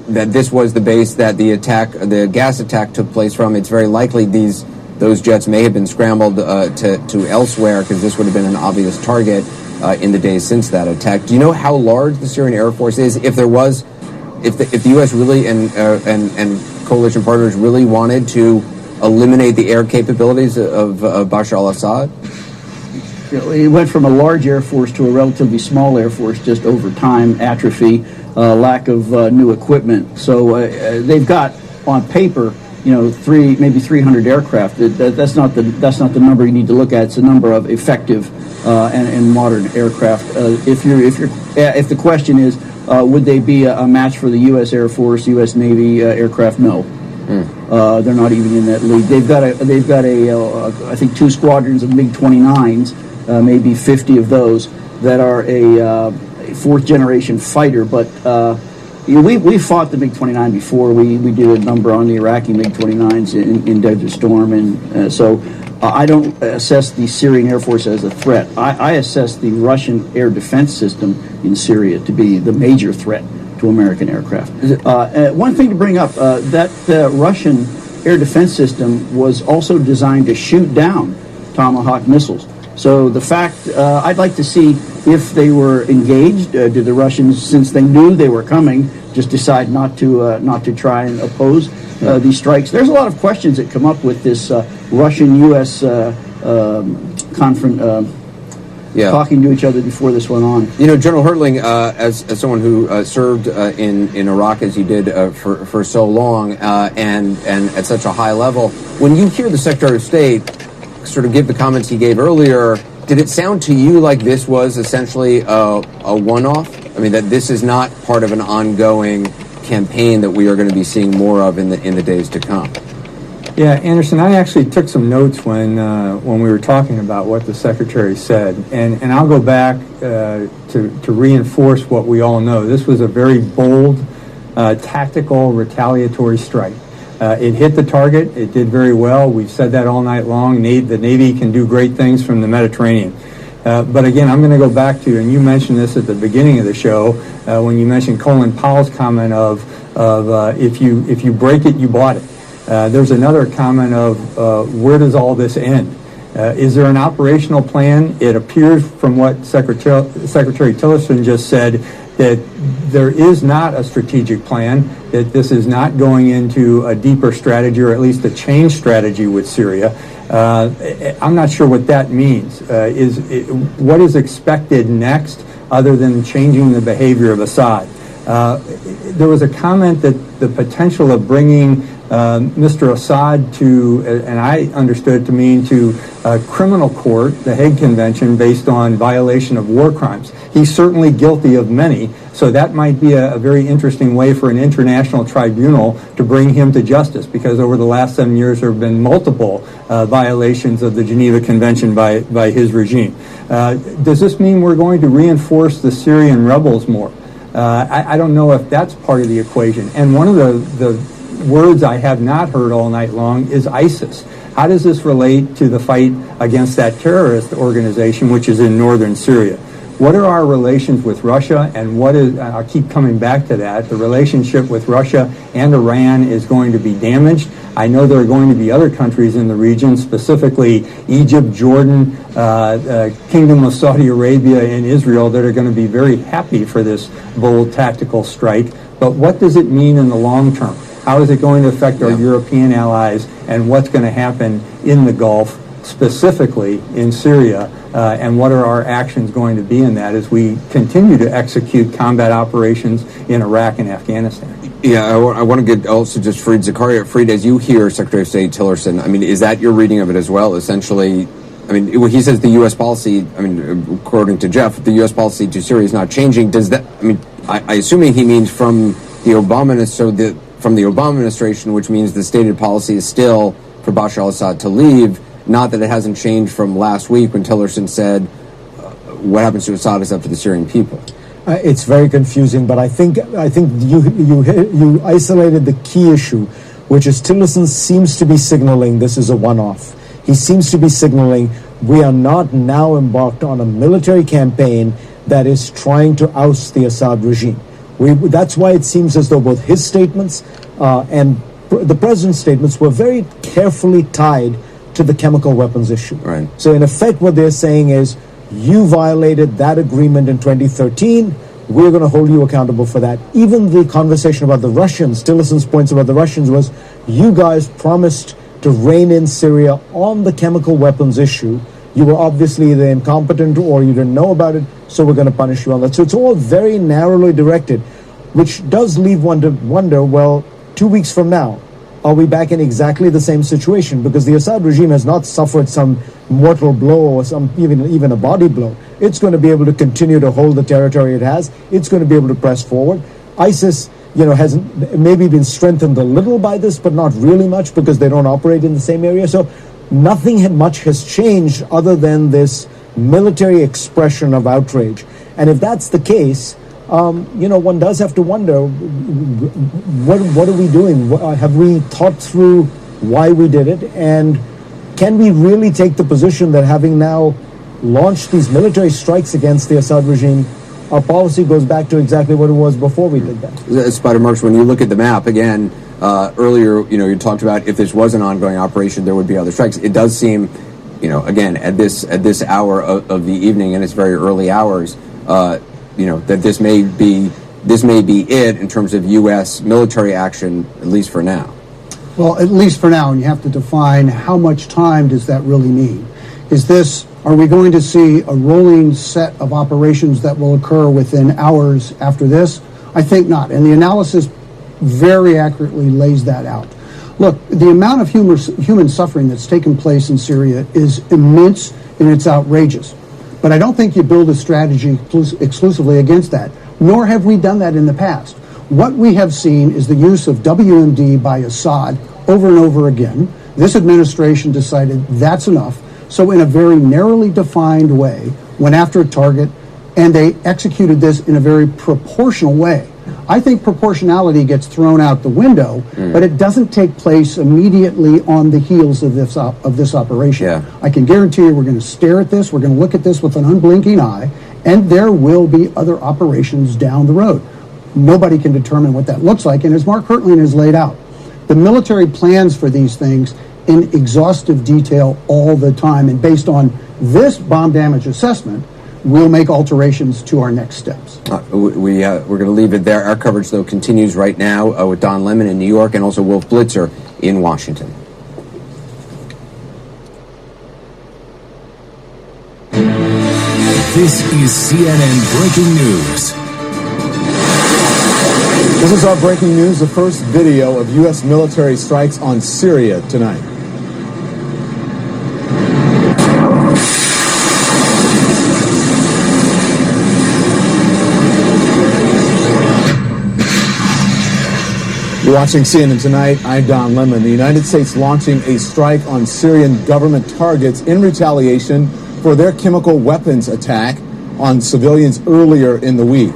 that this was the base that the gas attack took place from, it's very likely those jets may have been scrambled to elsewhere, because this would have been an obvious target in the days since that attack. Do you know how large the Syrian Air Force is? If the U.S. really and coalition partners really wanted to eliminate the air capabilities of Bashar al-Assad? It went from a large air force to a relatively small air force just over time, atrophy, lack of new equipment. So they've got on paper, maybe 300 aircraft. That's not the number you need to look at. It's the number of effective and modern aircraft. If the question is, would they be a match for the U.S. Air Force, U.S. Navy aircraft? No. They're not even in that league. They've got I think 2 squadrons of MiG-29s. Maybe 50 of those that are a 4th generation fighter. But we fought the MiG-29 before. We did a number on the Iraqi MiG-29s in Desert Storm, and so I don't assess the Syrian Air Force as a threat. I assess the Russian air defense system in Syria to be the major threat to American aircraft. One thing to bring up, that Russian air defense system was also designed to shoot down Tomahawk missiles. So the fact, I'd like to see if they were engaged. Did the Russians, since they knew they were coming, just decide not to try and oppose these strikes? There's a lot of questions that come up with this Russian-U.S. talking to each other before this went on. General Hertling, as someone who served in Iraq as you did for so long and at such a high level, when you hear the Secretary of State sort of give the comments he gave earlier, did it sound to you like this was essentially a one-off? I mean, that this is not part of an ongoing campaign that we are going to be seeing more of in the days to come? Yeah, Anderson, I actually took some notes when we were talking about what the Secretary said, and I'll go back to reinforce what we all know. This was a very bold, tactical, retaliatory strike. It hit the target. It did very well. We've said that all night long. The Navy can do great things from the Mediterranean. But again, I'm going to go back to, and you mentioned this at the beginning of the show, when you mentioned Colin Powell's comment of if you break it, you bought it. There's another comment of where does all this end? Is there an operational plan? It appears from what Secretary Tillerson just said that there is not a strategic plan, that this is not going into a deeper strategy, or at least a change strategy with Syria. I'm not sure what that means. What is expected next other than changing the behavior of Assad? There was a comment that the potential of bringing Mr. Assad to, and I understood it to mean to a criminal court, the Hague Convention, based on violation of war crimes. He's certainly guilty of many, so that might be a very interesting way for an international tribunal to bring him to justice, because over the last 7 years there have been multiple violations of the Geneva Convention by his regime. Does this mean we're going to reinforce the Syrian rebels more? I don't know if that's part of the equation. And one of the words I have not heard all night long is ISIS. How does this relate to the fight against that terrorist organization, which is in northern Syria? What are our relations with Russia, and what is, I'll keep coming back to that, the relationship with Russia and Iran is going to be damaged. I know there are going to be other countries in the region, specifically Egypt, Jordan, Kingdom of Saudi Arabia, and Israel, that are going to be very happy for this bold tactical strike. But what does it mean in the long term? How is it going to affect our European allies, and what's going to happen in the Gulf, specifically in Syria, and what are our actions going to be in that as we continue to execute combat operations in Iraq and Afghanistan? Yeah, I want to get also just Fareed Zakaria. Fareed, as you hear Secretary of State Tillerson, I mean, is that your reading of it as well? Essentially, I mean, he says the U.S. policy, I mean, according to Jeff, the U.S. policy to Syria is not changing. Does that, I mean, I assuming he means from the Obama administration, which means the stated policy is still for Bashar al-Assad to leave, not that it hasn't changed from last week when Tillerson said what happens to Assad is up to the Syrian people. It's very confusing, but I think you isolated the key issue, which is Tillerson seems to be signaling this is a one-off. He seems to be signaling we are not now embarked on a military campaign that is trying to oust the Assad regime. That's why it seems as though both his statements and the president's statements were very carefully tied to the chemical weapons issue. Right. So in effect, what they're saying is, you violated that agreement in 2013. We're going to hold you accountable for that. Even the conversation about the Russians, Tillerson's points about the Russians was, you guys promised to rein in Syria on the chemical weapons issue. You were obviously either incompetent or you didn't know about it, so we're going to punish you on that. So it's all very narrowly directed, which does leave one to wonder, well, 2 weeks from now, are we back in exactly the same situation? Because the Assad regime has not suffered some mortal blow or some even a body blow. It's going to be able to continue to hold the territory it has. It's going to be able to press forward. ISIS, has maybe been strengthened a little by this, but not really much because they don't operate in the same area. So nothing much has changed other than this military expression of outrage. And if that's the case, one does have to wonder, what are we doing? Have we thought through why we did it? And can we really take the position that having now launched these military strikes against the Assad regime, our policy goes back to exactly what it was before we did that? Spider Marks, when you look at the map, again, earlier, you talked about if this was an ongoing operation, there would be other strikes. It does seem, again, at this hour of the evening, and it's very early hours, that this may be it in terms of U.S. military action, at least for now. Well, at least for now, and you have to define how much time does that really mean. Are we going to see a rolling set of operations that will occur within hours after this? I think not. And the analysis very accurately lays that out. Look, the amount of human suffering that's taken place in Syria is immense and it's outrageous. But I don't think you build a strategy exclusively against that, nor have we done that in the past. What we have seen is the use of WMD by Assad over and over again. This administration decided that's enough. So in a very narrowly defined way, went after a target, and they executed this in a very proportional way. I think proportionality gets thrown out the window, but it doesn't take place immediately on the heels of this operation. Yeah. I can guarantee you we're going to stare at this, we're going to look at this with an unblinking eye, and there will be other operations down the road. Nobody can determine what that looks like, and as Mark Hertling has laid out, the military plans for these things in exhaustive detail all the time, and based on this bomb damage assessment, we'll make alterations to our next steps. We're going to leave it there. Our coverage, though, continues right now with Don Lemon in New York and also Wolf Blitzer in Washington. This is CNN Breaking News. This is our breaking news, the first video of U.S. military strikes on Syria tonight. You're watching CNN Tonight. I'm Don Lemon. The United States launching a strike on Syrian government targets in retaliation for their chemical weapons attack on civilians earlier in the week.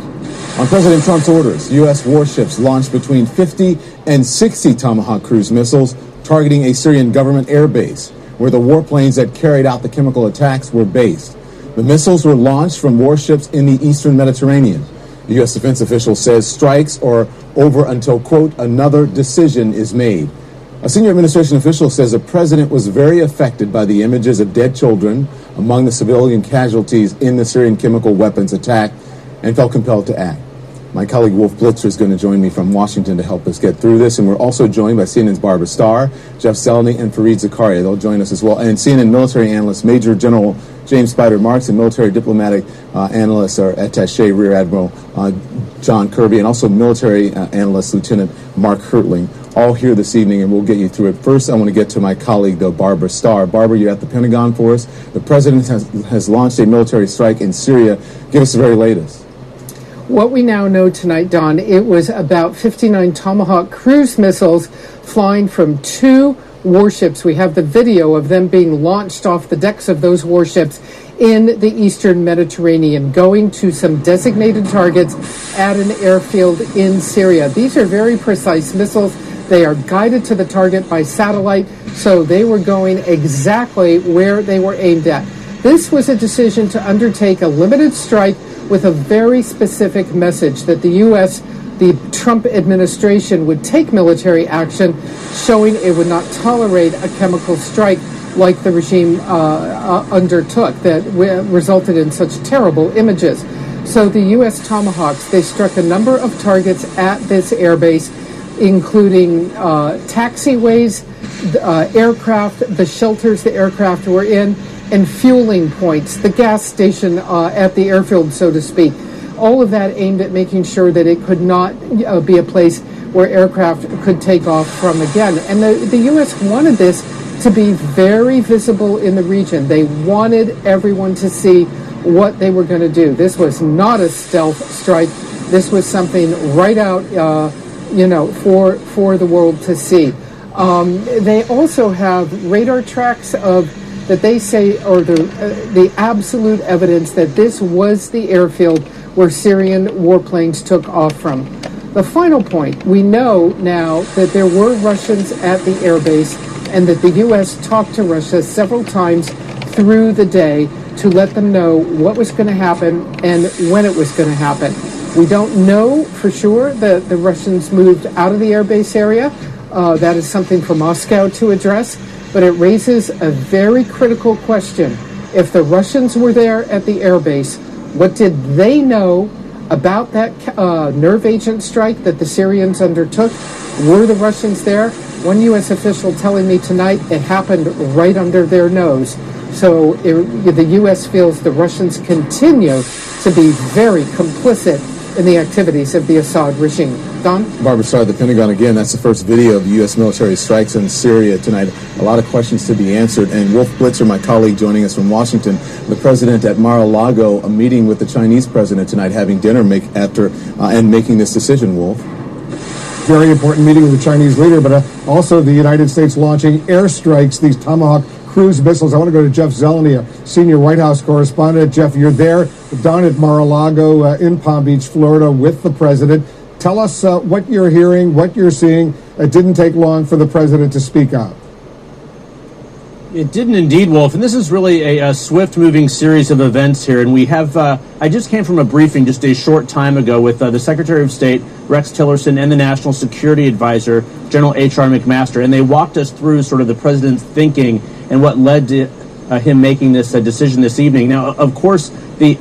On President Trump's orders, U.S. warships launched between 50 and 60 Tomahawk cruise missiles targeting a Syrian government airbase, where the warplanes that carried out the chemical attacks were based. The missiles were launched from warships in the eastern Mediterranean. The U.S. defense official says strikes are over until, quote, another decision is made. A senior administration official says the president was very affected by the images of dead children among the civilian casualties in the Syrian chemical weapons attack and felt compelled to act. My colleague Wolf Blitzer is going to join me from Washington to help us get through this, and we're also joined by CNN's Barbara Starr, Jeff Zeleny, and Fareed Zakaria. They'll join us as well. And CNN military analyst Major General James Spider Marks and military diplomatic analyst or attaché Rear Admiral John Kirby, and also military analyst Lieutenant Mark Hertling, all here this evening, and we'll get you through it. First, I want to get to my colleague, though, Barbara Starr. Barbara, you're at the Pentagon for us. The president has launched a military strike in Syria. Give us the very latest. What we now know tonight, Don, it was about 59 Tomahawk cruise missiles flying from 2 warships. We have the video of them being launched off the decks of those warships in the eastern Mediterranean, going to some designated targets at an airfield in Syria. These are very precise missiles. They are guided to the target by satellite, so they were going exactly where they were aimed at. This was a decision to undertake a limited strike with a very specific message that the U.S., the Trump administration, would take military action, showing it would not tolerate a chemical strike like the regime undertook that resulted in such terrible images. So the U.S. Tomahawks, they struck a number of targets at this airbase, including taxiways, aircraft, the shelters the aircraft were in, and fueling points, the gas station at the airfield, so to speak. All of that aimed at making sure that it could not be a place where aircraft could take off from again. And the U.S. wanted this to be very visible in the region. They wanted everyone to see what they were going to do. This was not a stealth strike. This was something right out, for the world to see. They also have radar tracks that they say are the absolute evidence that this was the airfield where Syrian warplanes took off from. The final point, we know now that there were Russians at the airbase and that the U.S. talked to Russia several times through the day to let them know what was going to happen and when it was going to happen. We don't know for sure that the Russians moved out of the airbase area. That is something for Moscow to address, but it raises a very critical question. If the Russians were there at the airbase, what did they know about that nerve agent strike that the Syrians undertook? Were the Russians there? One U.S. official telling me tonight it happened right under their nose. So the U.S. feels the Russians continue to be very complicit in the activities of the Assad regime. Don? Barbara Starr, the Pentagon again. That's the first video of the U.S. military strikes in Syria tonight. A lot of questions to be answered. And Wolf Blitzer, my colleague joining us from Washington, the president at Mar-a-Lago, a meeting with the Chinese president tonight, having dinner and making this decision, Wolf. Very important meeting with the Chinese leader, but also the United States launching airstrikes, these Tomahawk cruise missiles. I want to go to Jeff Zeleny, a senior White House correspondent. Jeff, you're there down at Mar-a-Lago in Palm Beach, Florida, with the president. Tell us what you're hearing, what you're seeing. It didn't take long for the president to speak out. It didn't indeed, Wolf, and this is really a swift-moving series of events here. And we have, I just came from a briefing just a short time ago with the Secretary of State, Rex Tillerson, and the National Security Advisor, General H.R. McMaster, and they walked us through sort of the president's thinking and what led to him making this decision this evening. Now, of course, the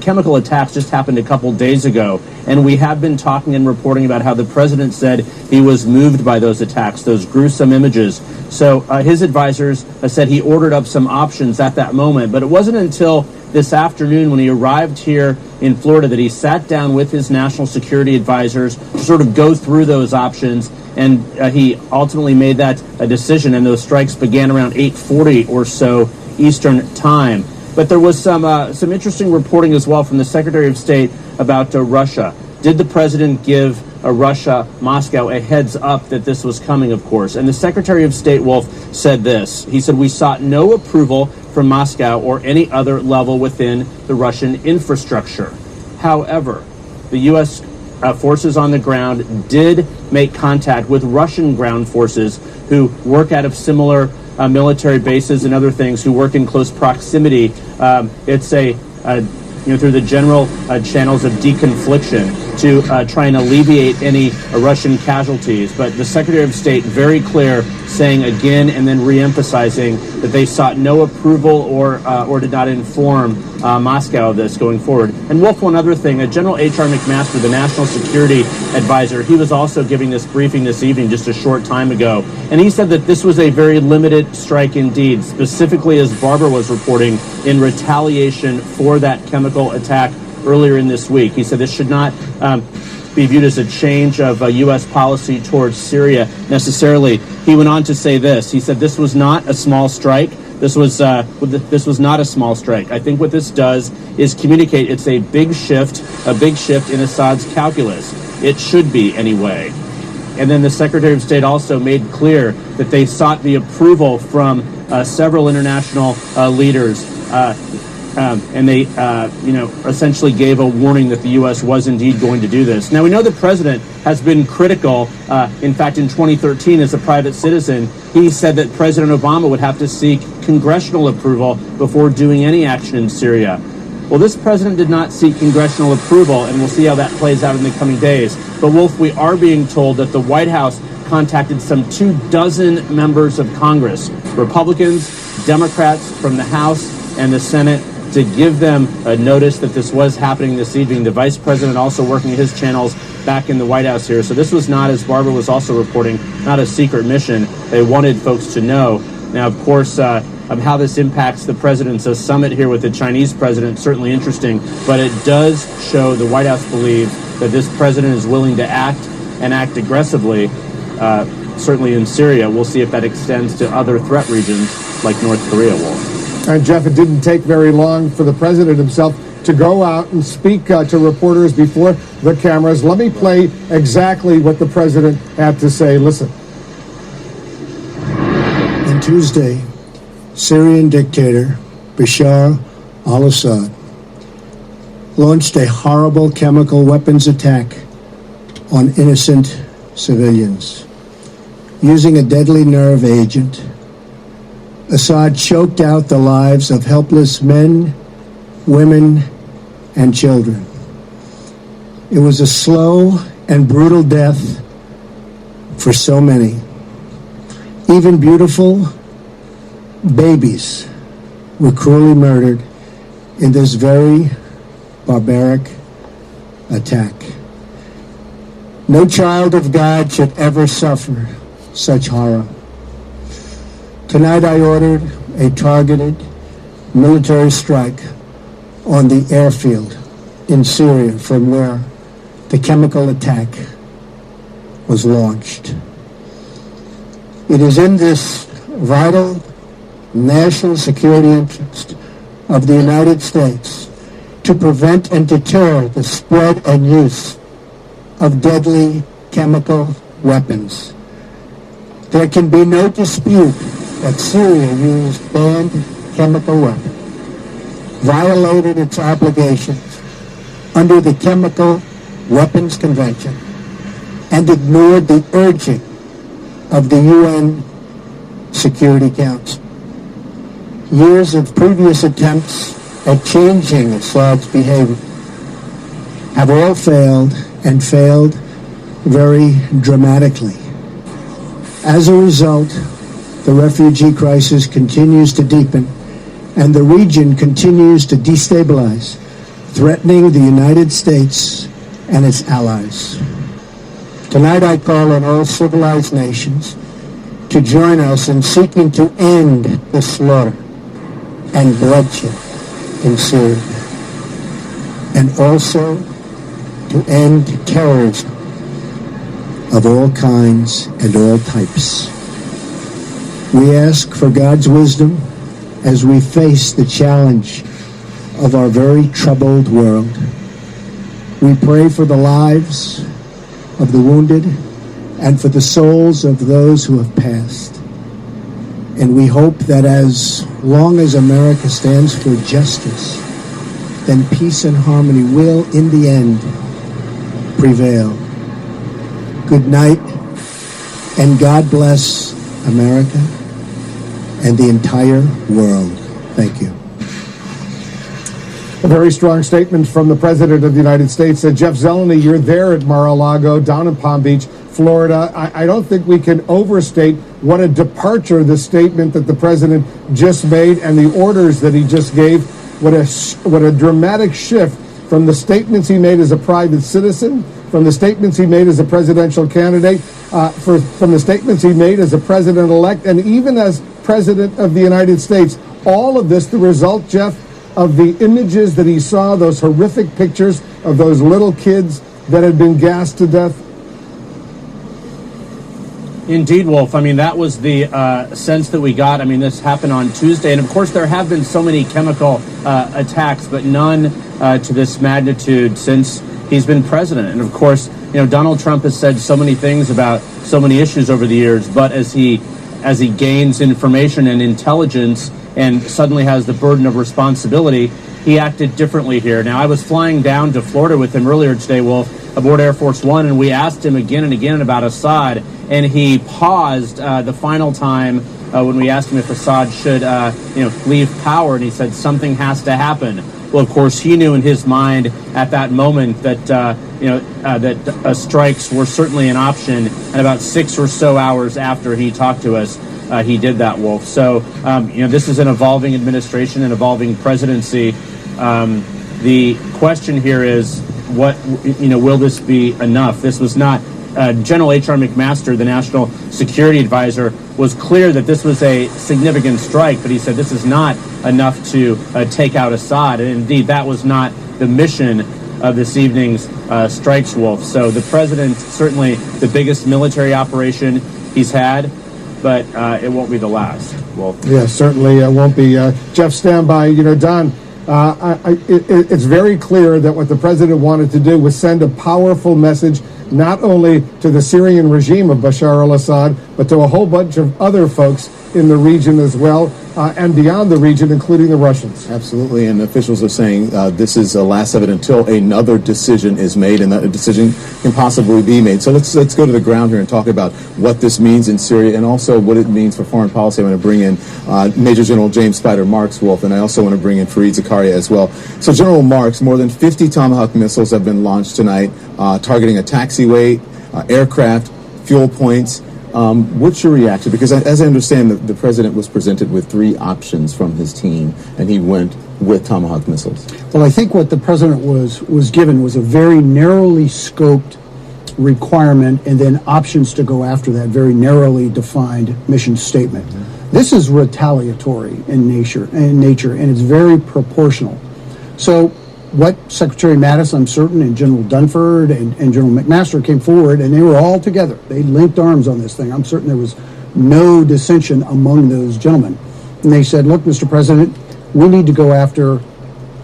chemical attacks just happened a couple days ago, and we have been talking and reporting about how the president said he was moved by those attacks, those gruesome images. So his advisors said he ordered up some options at that moment, but it wasn't until this afternoon when he arrived here in Florida that he sat down with his national security advisors to sort of go through those options, and he ultimately made that a decision, and those strikes began around 8:40 or so Eastern time. But there was some interesting reporting as well from the Secretary of State about Russia. Did the president give Russia, Moscow, a heads up that this was coming, of course? And the Secretary of State, Wolf, said this. He said, "We sought no approval from Moscow or any other level within the Russian infrastructure. However, the U.S. Forces on the ground did make contact with Russian ground forces who work out of similar military bases and other things, who work in close proximity. It's through the general channels of deconfliction to try and alleviate any Russian casualties." But the Secretary of State very clear, saying again and then re-emphasizing that they sought no approval or did not inform Moscow of this going forward. And Wolf, one other thing, General H.R. McMaster, the National Security Advisor, he was also giving this briefing this evening just a short time ago, and he said that this was a very limited strike indeed, specifically, as Barbara was reporting, in retaliation for that chemical attack earlier in this week. He said this should not be viewed as a change of U.S. policy towards Syria necessarily. He went on to say this. He said this was not a small strike. This was not a small strike. I think what this does is communicate it's a big shift in Assad's calculus. It should be anyway. And then the Secretary of State also made clear that they sought the approval from several international leaders. And they, essentially gave a warning that the U.S. was indeed going to do this. Now, we know the president has been critical. In fact, in 2013, as a private citizen, he said that President Obama would have to seek congressional approval before doing any action in Syria. Well, this president did not seek congressional approval, and we'll see how that plays out in the coming days. But, Wolf, we are being told that the White House contacted some 24 members of Congress, Republicans, Democrats from the House and the Senate, to give them a notice that this was happening this evening. The vice president also working his channels back in the White House here. So this was not, as Barbara was also reporting, not a secret mission. They wanted folks to know. Now, of course, how this impacts the president's summit here with the Chinese president, certainly interesting, but it does show the White House believes that this president is willing to act and act aggressively, certainly in Syria. We'll see if that extends to other threat regions like North Korea, Wolf. And Jeff, it didn't take very long for the president himself to go out and speak to reporters before the cameras. Let me play exactly what the president had to say. Listen. On Tuesday, Syrian dictator Bashar al-Assad launched a horrible chemical weapons attack on innocent civilians. Using a deadly nerve agent, Assad choked out the lives of helpless men, women, and children. It was a slow and brutal death for so many. Even beautiful babies were cruelly murdered in this very barbaric attack. No child of God should ever suffer such horror. Tonight I ordered a targeted military strike on the airfield in Syria from where the chemical attack was launched. It is in this vital national security interest of the United States to prevent and deter the spread and use of deadly chemical weapons. There can be no dispute that Syria used banned chemical weapons, violated its obligations under the Chemical Weapons Convention, and ignored the urging of the UN Security Council. Years of previous attempts at changing Assad's behavior have all failed, and failed very dramatically. As a result, the refugee crisis continues to deepen, and the region continues to destabilize, threatening the United States and its allies. Tonight I call on all civilized nations to join us in seeking to end the slaughter and bloodshed in Syria, and also to end terrorism of all kinds and all types. We ask for God's wisdom as we face the challenge of our very troubled world. We pray for the lives of the wounded and for the souls of those who have passed. And we hope that as long as America stands for justice, then peace and harmony will, in the end, prevail. Good night, and God bless America and the entire world. Thank you. A very strong statement from the President of the United States. Jeff Zeleny, you're there at Mar-a-Lago, down in Palm Beach, Florida. I don't think we can overstate what a departure the statement that the President just made and the orders that he just gave. What a dramatic shift from the statements he made as a private citizen, from the statements he made as a presidential candidate, from the statements he made as a president-elect, and even as President of the United States. All of this, the result, Jeff, of the images that he saw, those horrific pictures of those little kids that had been gassed to death. Indeed, Wolf. I mean, that was the sense that we got. I mean, this happened on Tuesday. And, of course, there have been so many chemical attacks, but none to this magnitude since he's been president. And, of course, you know, Donald Trump has said so many things about so many issues over the years, but as he gains information and intelligence and suddenly has the burden of responsibility, he acted differently here. Now, I was flying down to Florida with him earlier today, Wolf, aboard Air Force One, and we asked him again and again about Assad, and he paused the final time when we asked him if Assad should, leave power, and he said something has to happen. Well, of course, he knew in his mind at that moment that strikes were certainly an option. And about 6 or so hours after he talked to us, he did that, Wolf. So, this is an evolving administration, an evolving presidency. The question here is, will this be enough? This was not. General H.R. McMaster, the National Security Advisor, was clear that this was a significant strike, but he said this is not enough to take out Assad. And indeed, that was not the mission of this evening's strikes, Wolf. So the president, certainly the biggest military operation he's had, but it won't be the last, Wolf. Yeah, certainly it won't be. Jeff, stand by. Don, it's very clear that what the president wanted to do was send a powerful message not only to the Syrian regime of Bashar al-Assad, but to a whole bunch of other folks in the region as well, and beyond the region, including the Russians. Absolutely, and officials are saying this is the last of it until another decision is made, and that decision can possibly be made. So let's go to the ground here and talk about what this means in Syria, and also what it means for foreign policy. I'm going to bring in Major General James Spider Marks, Wolf, and I also want to bring in Fareed Zakaria as well. So General Marks, more than 50 Tomahawk missiles have been launched tonight, targeting a taxiway, aircraft, fuel points. What's your reaction? Because as I understand, the president was presented with 3 options from his team, and he went with Tomahawk missiles. Well, I think what the president was given was a very narrowly scoped requirement and then options to go after that very narrowly defined mission statement. This is retaliatory in nature, and it's very proportional. So what Secretary Mattis, I'm certain, and General Dunford and General McMaster came forward, and they were all together. They linked arms on this thing. I'm certain there was no dissension among those gentlemen. And they said, look, Mr. President, we need to go after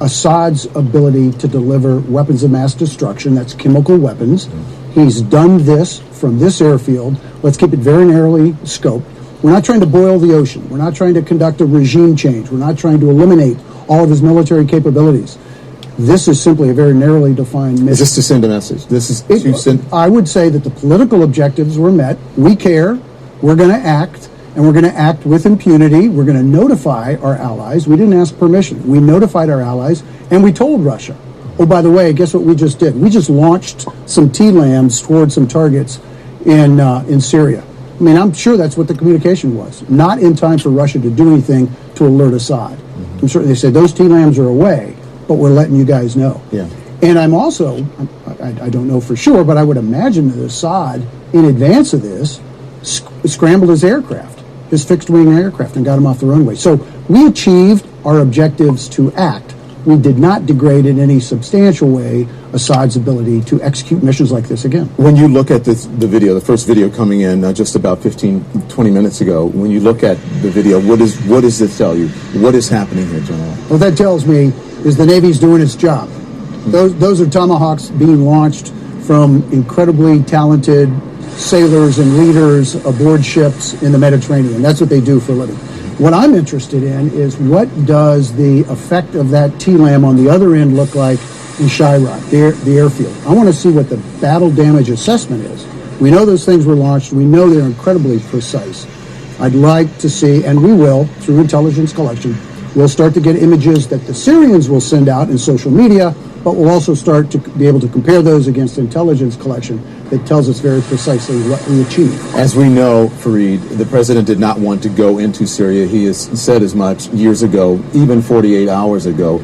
Assad's ability to deliver weapons of mass destruction. That's chemical weapons. He's done this from this airfield. Let's keep it very narrowly scoped. We're not trying to boil the ocean. We're not trying to conduct a regime change. We're not trying to eliminate all of his military capabilities. This is simply a very narrowly defined mission. Is this to send a message? I would say that the political objectives were met. We care. We're going to act, and we're going to act with impunity. We're going to notify our allies. We didn't ask permission. We notified our allies, and we told Russia, oh, by the way, guess what we just did? We just launched some T-LAMs towards some targets in Syria. I mean, I'm sure that's what the communication was. Not in time for Russia to do anything to alert Assad. I'm sure they said those T-LAMs are away, but we're letting you guys know. Yeah. And I'm also, I don't know for sure, but I would imagine that Assad, in advance of this, scrambled his aircraft, his fixed-wing aircraft, and got him off the runway. So we achieved our objectives to act. We did not degrade in any substantial way Assad's ability to execute missions like this again. When you look at the video, the first video coming in just about 15, 20 minutes ago, when you look at the video, what does this tell you? What is happening here, General? What that tells me is the Navy's doing its job. Those are Tomahawks being launched from incredibly talented sailors and leaders aboard ships in the Mediterranean. That's what they do for a living. What I'm interested in is what does the effect of that T-LAM on the other end look like in Shirot, the airfield. I want to see what the battle damage assessment is. We know those things were launched. We know they're incredibly precise. I'd like to see, and we will, through intelligence collection, we'll start to get images that the Syrians will send out in social media, but we'll also start to be able to compare those against intelligence collection that tells us very precisely what we achieved. As we know, Fareed, the president did not want to go into Syria. He has said as much years ago, even 48 hours ago.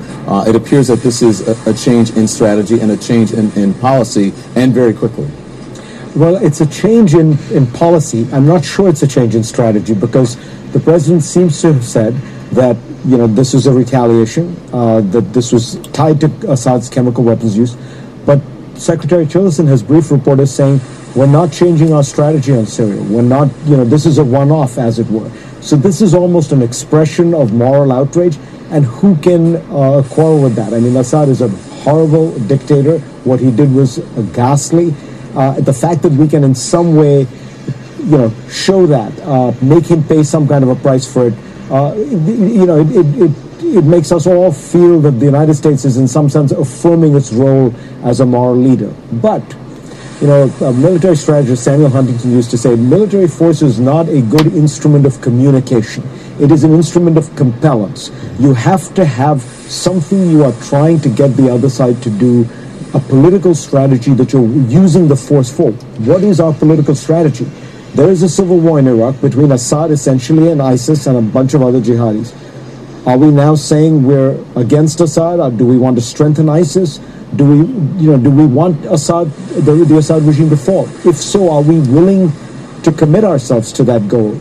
It appears that this is a change in strategy and a change in policy, and very quickly. Well, it's a change in policy. I'm not sure it's a change in strategy, because the president seems to have said that this was a retaliation, that this was tied to Assad's chemical weapons use. But Secretary Tillerson has briefed reporters saying, we're not changing our strategy on Syria. We're not, this is a one-off, as it were. So this is almost an expression of moral outrage, and who can quarrel with that? I mean, Assad is a horrible dictator. What he did was ghastly. The fact that we can in some way, show that, make him pay some kind of a price for it, it makes us all feel that the United States is in some sense affirming its role as a moral leader. But, military strategist Samuel Huntington used to say, military force is not a good instrument of communication. It is an instrument of compellence. You have to have something you are trying to get the other side to do, a political strategy that you're using the force for. What is our political strategy? There is a civil war in Iraq between Assad essentially and ISIS and a bunch of other jihadis. Are we now saying we're against Assad, or do we want to strengthen ISIS? Do we want Assad, the Assad regime to fall? If so, are we willing to commit ourselves to that goal?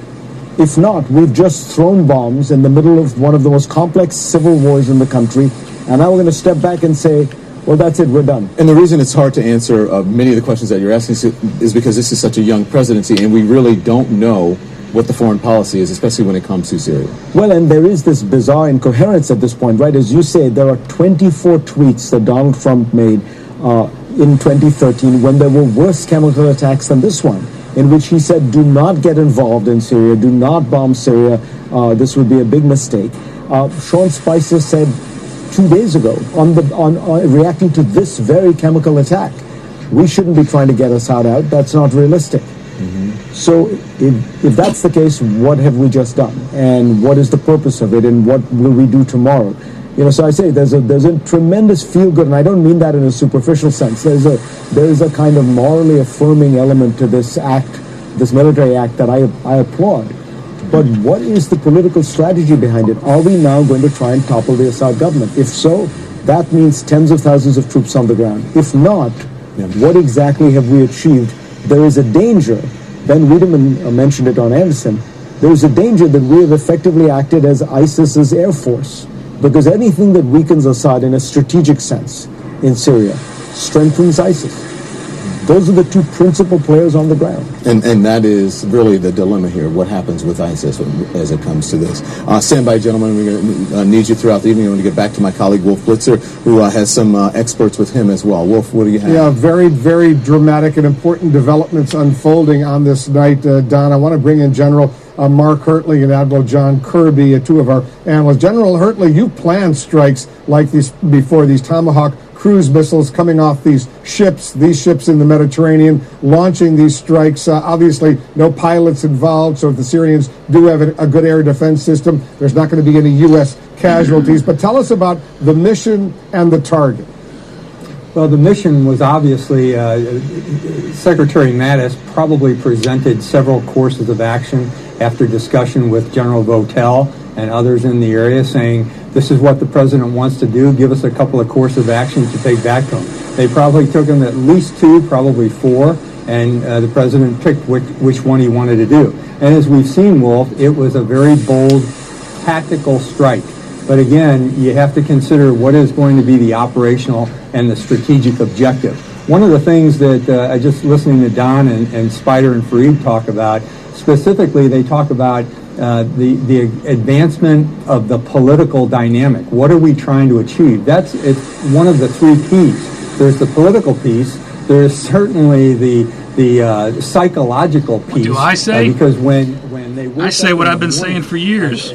If not, we've just thrown bombs in the middle of one of the most complex civil wars in the country, and now we're going to step back and say, well, that's it, we're done. And the reason it's hard to answer many of the questions that you're asking is because this is such a young presidency, and we really don't know what the foreign policy is, especially when it comes to Syria. Well, and there is this bizarre incoherence at this point, right? As you say, there are 24 tweets that Donald Trump made in 2013 when there were worse chemical attacks than this one, in which he said, do not get involved in Syria, do not bomb Syria, this would be a big mistake. Sean Spicer said 2 days ago on reacting to this very chemical attack, we shouldn't be trying to get Assad out, that's not realistic. So if that's the case, what have we just done? And what is the purpose of it? And what will we do tomorrow? So I say there's a tremendous feel-good, and I don't mean that in a superficial sense. There is a kind of morally affirming element to this act, this military act, that I applaud. But what is the political strategy behind it? Are we now going to try and topple the Assad government? If so, that means tens of thousands of troops on the ground. If not, what exactly have we achieved? There is a danger. Ben Wiedemann mentioned it on Anderson. There is a danger that we have effectively acted as ISIS's air force, because anything that weakens Assad in a strategic sense in Syria strengthens ISIS. Those are the two principal players on the ground. And that is really the dilemma here. What happens with ISIS as it comes to this? Stand by, gentlemen. We're going to need you throughout the evening. I'm going to get back to my colleague, Wolf Blitzer, who has some experts with him as well. Wolf, what do you have? Yeah, very, very dramatic and important developments unfolding on this night, Don. I want to bring in General Mark Hurtley and Admiral John Kirby, two of our analysts. General Hurtley, you planned strikes like these before, these Tomahawk cruise missiles coming off these ships in the Mediterranean, launching these strikes. Obviously, no pilots involved, so if the Syrians do have a good air defense system, there's not going to be any U.S. casualties. But tell us about the mission and the target. Well, the mission was obviously, Secretary Mattis probably presented several courses of action after discussion with General Votel and others in the area, saying, this is what the president wants to do, give us a couple of courses of action to take back to him. They probably took him at least 2, probably 4, and the president picked which one he wanted to do. And as we've seen, Wolf, it was a very bold tactical strike. But again, you have to consider what is going to be the operational and the strategic objective. One of the things that I just listening to Don and Spider and Fareed talk about, specifically they talk about the advancement of the political dynamic. What are we trying to achieve? It's one of the 3 Ps. There's the political piece. There's certainly the psychological piece. What do I say? Because when they I say what I've been saying for years.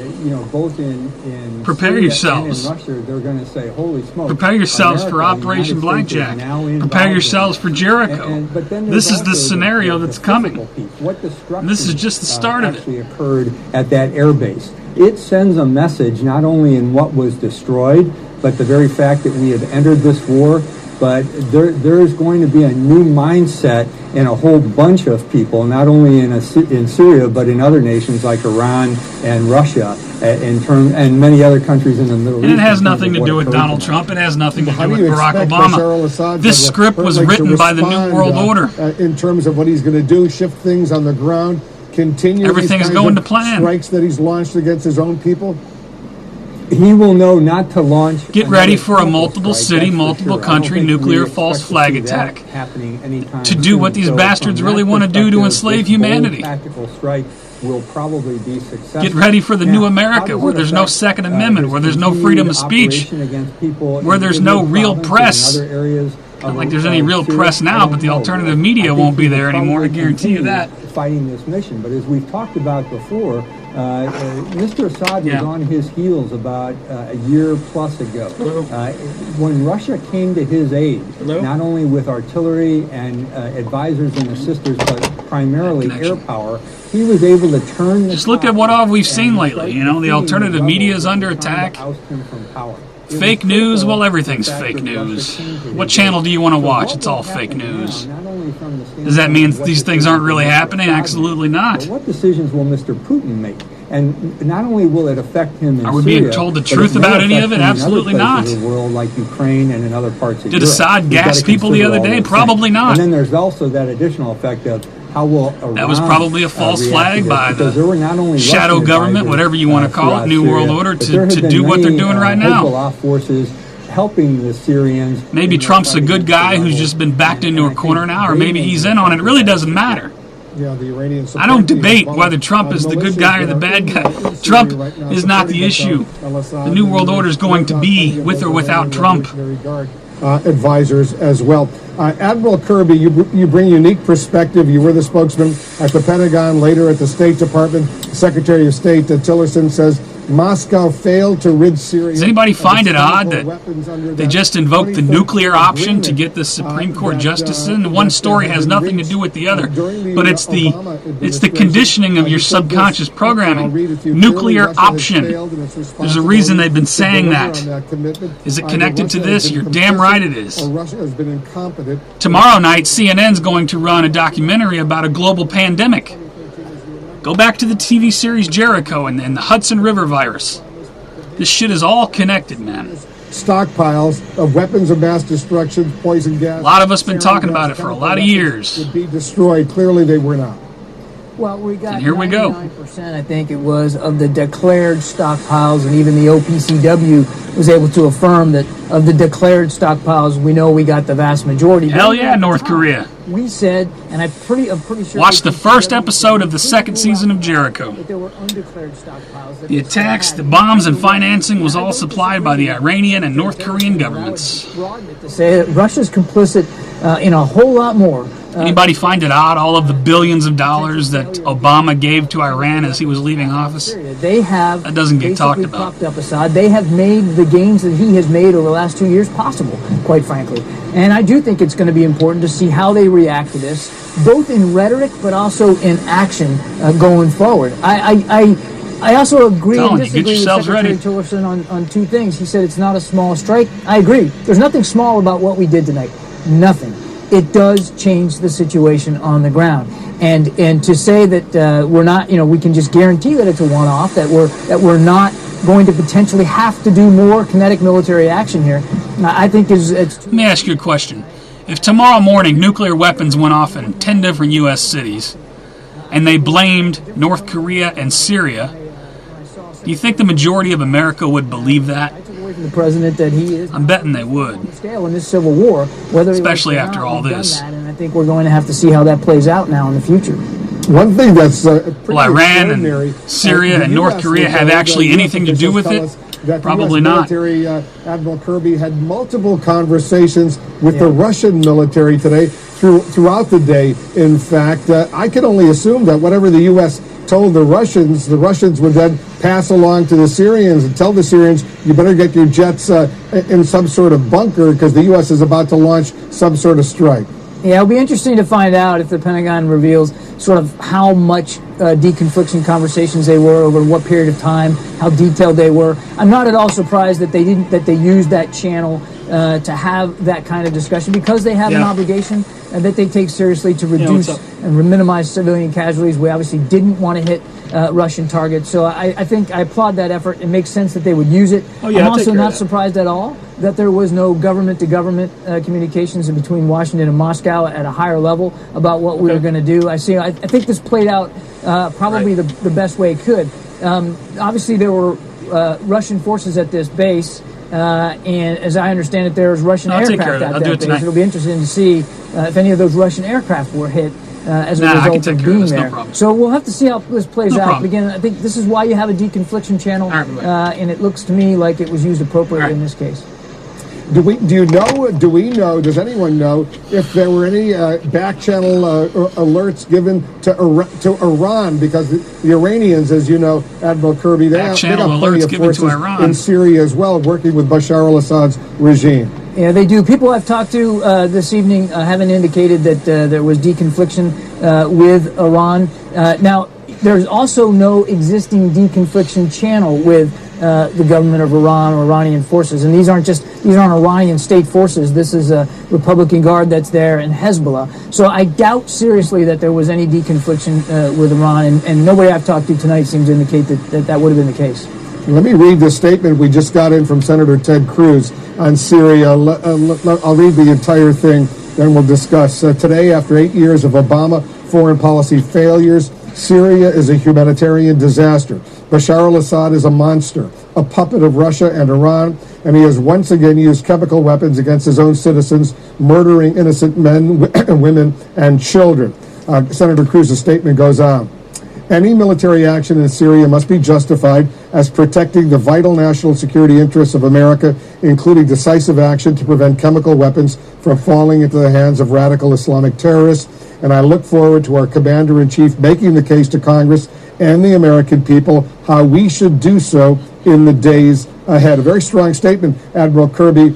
Both in prepare Syria yourselves. and in Russia, they're going to say, holy smoke. Prepare yourselves for America, Operation Blackjack. Prepare Prepare yourselves for Jericho. But then This is also the scenario that's coming. What destruction This is just the start of it. actually occurred at that airbase. It sends a message not only in what was destroyed, but the very fact that we have entered this war. But there is going to be a new mindset in a whole bunch of people, not only in Syria, but in other nations like Iran and Russia, and many other countries in the Middle East. And it has nothing to do with Donald Trump. It has nothing to do with Barack Obama. This script was written by the New World Order. In terms of what he's going to do, shift things on the ground, continue Everything is going to plan. Strikes that he's launched against his own people. He will know not to launch. Get ready for a multiple city, multiple country nuclear false flag attack to do what these bastards really want to do to enslave humanity. Tactical strike will probably be successful. Get ready for the new America where there's no Second Amendment, where there's no freedom of speech, where there's no real press. Not like there's any real press now, but the alternative media won't be there anymore, I guarantee you that. Fighting this mission, but as we've talked about before, Mr. Assad was on his heels about a year plus ago. When Russia came to his aid, not only with artillery and advisors and assisters, but primarily air power, he was able to turn. Just look at what all we've seen lately. You know, the alternative media is under attack. Fake news? Well, everything's fake news. What channel do you want to watch? It's all fake news. only from the standpoint Does that mean of what these things aren't really happening? Absolutely not. What decisions will Mr. Putin make? And not only will it affect him in Are we Syria, being told the but truth it may about any affect of it? him in other Absolutely places not. of the world, like Ukraine and in other parts of Did Europe. Assad We've got gas to people the consider other all day? those Probably things. not. And then there's also that additional effect of how will Iran That was probably a false react flag to this, by because there were not only the shadow Russian government, advisors, whatever you want to call it, throughout New World Syria, Order, but there have to been do what they're many, doing right now. Hezbollah forces helping the Syrians. Maybe Trump's a good guy who's just been backed into a corner now, or maybe he's in on it. It really doesn't matter. Yeah, the Iranians. I don't debate whether Trump is the good guy or the bad guy. Trump is not the issue. The New World Order is going to be with or without Trump. Advisors as well. Admiral Kirby, you bring unique perspective. You were the spokesman at the Pentagon, later at the State Department. Secretary of State Tillerson says Moscow failed to rid Syria. Does anybody find it odd that they just invoked the nuclear option to get the Supreme Court justice in? One story has nothing to do with the other, but it's the conditioning of your subconscious programming. Nuclear option. There's a reason they've been saying that. Is it connected to this? You're damn right it is. Russia has been incompetent. Tomorrow night, CNN's going to run a documentary about a global pandemic. Go back to the TV series Jericho and the Hudson River virus. This shit is all connected, man. Stockpiles of weapons of mass destruction, poison gas. A lot of us been talking about it for a lot of years. Would be destroyed. Clearly, they were not. Well, we got And here we go. 99%, I think it was, of the declared stockpiles, and even the OPCW was able to affirm that of the declared stockpiles, we know we got the vast majority. Hell yeah, North Korea. We said, and I'm pretty sure. Watch the first episode of the second season of Jericho. That there were undeclared stockpiles. The attacks, the bombs, and financing was all supplied by the Iranian and North Korean governments. To say that Russia's complicit in a whole lot more. Anybody find it odd, all of the billions of dollars that Obama gave to Iran as he was leaving office? They have that doesn't get talked about. Propped up Assad. They have made the gains that he has made over the last 2 years possible, quite frankly. And I do think it's going to be important to see how they react to this, both in rhetoric but also in action going forward. I also agree and disagree with Secretary Tillerson on two things. He said it's not a small strike. I agree. There's nothing small about what we did tonight. Nothing. It does change the situation on the ground, and to say that we're not, we can just guarantee that it's a one-off, that we're not going to potentially have to do more kinetic military action here, I think it's. Let me ask you a question: if tomorrow morning nuclear weapons went off in 10 different U.S. cities, and they blamed North Korea and Syria, do you think the majority of America would believe that? From the president that he is. I'm betting they would. Scale in this civil war, whether especially after all this. And I think we're going to have to see how that plays out now in the future. One thing that's well, Iran and Syria and North Korea have actually anything to do with it? Probably not. Military, Admiral Kirby had multiple conversations with the Russian military today, throughout the day. In fact, I can only assume that whatever the U.S. told the Russians would then pass along to the Syrians and tell the Syrians, you better get your jets in some sort of bunker because the U.S. is about to launch some sort of strike. Yeah, it'll be interesting to find out if the Pentagon reveals sort of how much deconfliction conversations they were over what period of time, how detailed they were. I'm not at all surprised that they used that channel to have that kind of discussion, because they have an obligation that they take seriously to reduce and minimize civilian casualties. We obviously didn't want to hit Russian targets, so I think I applaud that effort. It makes sense that they would use it. I'm also not surprised at all that there was no government-to-government communications between Washington and Moscow at a higher level about what we were going to do. I think this played out probably the best way it could. Obviously, there were Russian forces at this base. And as I understand it, there's Russian aircraft at that base. It'll be interesting to see if any of those Russian aircraft were hit as a result of being there. So we'll have to see how this plays out. But again, I think this is why you have a deconfliction channel, and it looks to me like it was used appropriately in this case. Do we know, does anyone know if there were any back channel alerts given to Iran? Because the Iranians, as you know, Admiral Kirby, they got plenty of forces in Syria as well, working with Bashar al-Assad's regime. Yeah, they do. People I've talked to this evening haven't indicated that there was deconfliction with Iran. Now, there's also no existing deconfliction channel with the government of Iran or Iranian forces. And these aren't Iranian state forces. This is a Republican Guard that's there and Hezbollah. So I doubt seriously that there was any deconfliction with Iran, and nobody I've talked to tonight seems to indicate that would have been the case. Let me read this statement we just got in from Senator Ted Cruz on Syria. I'll read the entire thing, then we'll discuss. Today, after 8 years of Obama foreign policy failures, Syria is a humanitarian disaster. Bashar al-Assad is a monster, a puppet of Russia and Iran, and he has once again used chemical weapons against his own citizens, murdering innocent men, women, and children. Senator Cruz's statement goes on. Any military action in Syria must be justified as protecting the vital national security interests of America, including decisive action to prevent chemical weapons from falling into the hands of radical Islamic terrorists. And I look forward to our Commander-in-Chief making the case to Congress and the American people how we should do so in the days ahead. A very strong statement, Admiral Kirby,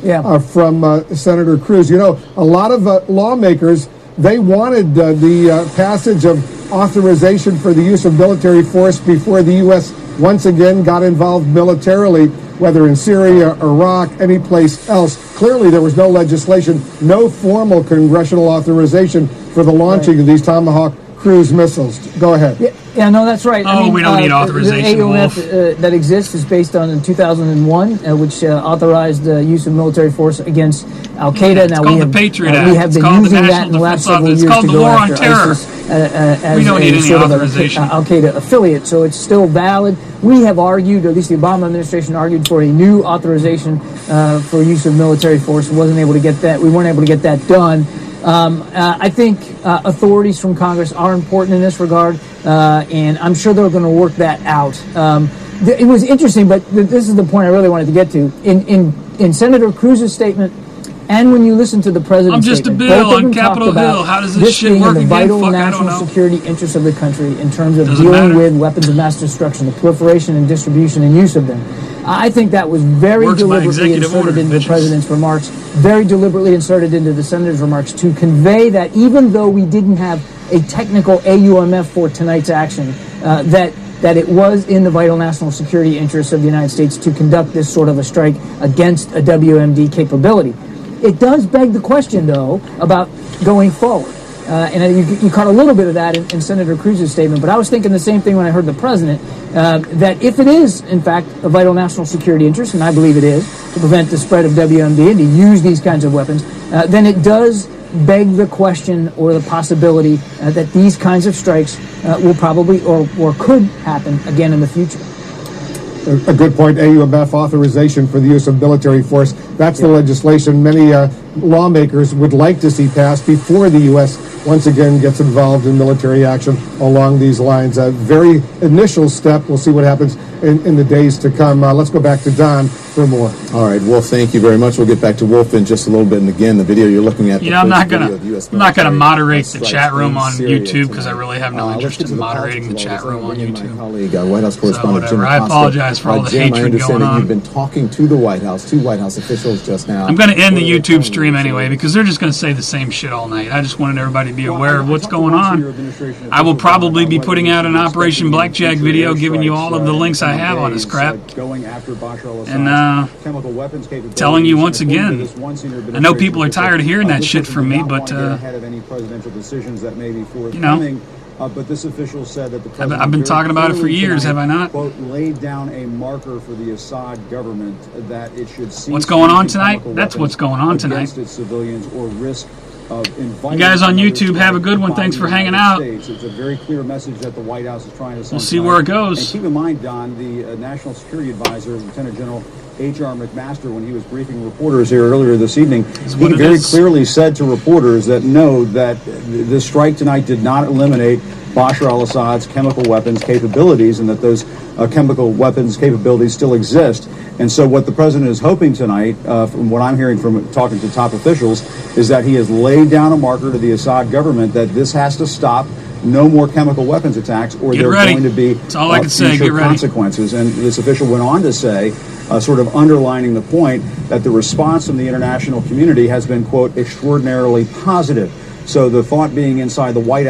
from Senator Cruz. You know, a lot of lawmakers, they wanted the passage of authorization for the use of military force before the U.S. once again got involved militarily, whether in Syria, Iraq, any place else. Clearly, there was no legislation, no formal congressional authorization for the launching of these Tomahawk cruise missiles. Go ahead. Yeah, no, that's right. We don't need authorization. The AUMF that exists is based on 2001, which authorized the use of military force against Al Qaeda. It's called the Patriot Act. We have been using that in the last several years to go war after on terror. ISIS as we don't need any sort of authorization. Al Qaeda affiliate, so it's still valid. We have argued, or at least the Obama administration argued, for a new authorization for use of military force. We weren't able to get that done. I think authorities from Congress are important in this regard, and I'm sure they're going to work that out. It was interesting, but this is the point I really wanted to get to. In Senator Cruz's statement, and when you listen to the president's statement, I'm just a bill both of them on Capitol talked about Hill. How does this this shit being work in the again? vital Fuck, I don't national know. security interests of the country in terms of Doesn't dealing matter. with weapons of mass destruction, the proliferation and distribution and use of them. I think that was very Works by deliberately executive inserted order, into the bitches. president's remarks, very deliberately inserted into the senator's remarks to convey that even though we didn't have a technical AUMF for tonight's action, that it was in the vital national security interests of the United States to conduct this sort of a strike against a WMD capability. It does beg the question, though, about going forward. And you caught a little bit of that in Senator Cruz's statement, but I was thinking the same thing when I heard the president, that if it is, in fact, a vital national security interest, and I believe it is, to prevent the spread of WMD and to use these kinds of weapons, then it does beg the question or the possibility that these kinds of strikes will probably or could happen again in the future. A good point. AUMF authorization for the use of military force. That's the legislation many lawmakers would like to see passed before the U.S. once again gets involved in military action along these lines. A very initial step. We'll see what happens in the days to come. Let's go back to Don for more. All right, Wolf, thank you very much. We'll get back to Wolf in just a little bit. And again, the video you're looking at. You know, I'm not gonna moderate the chat room on YouTube because I really have no interest in moderating the chat room on YouTube. Colleague, White House correspondent Jim I apologize for all the Jim, I hatred understand going that on. you've been talking to the White House, to White House officials just now. I'm going to end the YouTube stream anyway because they're just going to say the same shit all night. I just wanted everybody to be aware of what's going on. I will probably be putting out an Operation Blackjack video giving you all of the links I have on this crap. And telling you once again, I know people are tired of hearing that shit from me, but you know, but this official said that the president I've been talking about it for years, have I not? Quote, laid down a marker for the Assad government that it should cease What's going on tonight? chemical That's what's going on tonight. against its civilians or risk of You guys on YouTube, have a good one. Thanks for hanging out. It's a very clear message that the White House is trying to send. We'll see where it goes. And keep in mind, Don, the National Security Advisor, Lieutenant General H.R. McMaster, when he was briefing reporters here earlier this evening, he very clearly said to reporters that no, that the strike tonight did not eliminate Bashar al-Assad's chemical weapons capabilities, and that those chemical weapons capabilities still exist. And so what the president is hoping tonight, from what I'm hearing from talking to top officials, is that he has laid down a marker to the Assad government that this has to stop. No more chemical weapons attacks, or there are going to be That's all I can say. future Get ready. consequences. And this official went on to say, sort of underlining the point, that the response from the international community has been, quote, extraordinarily positive. So the thought being inside the White House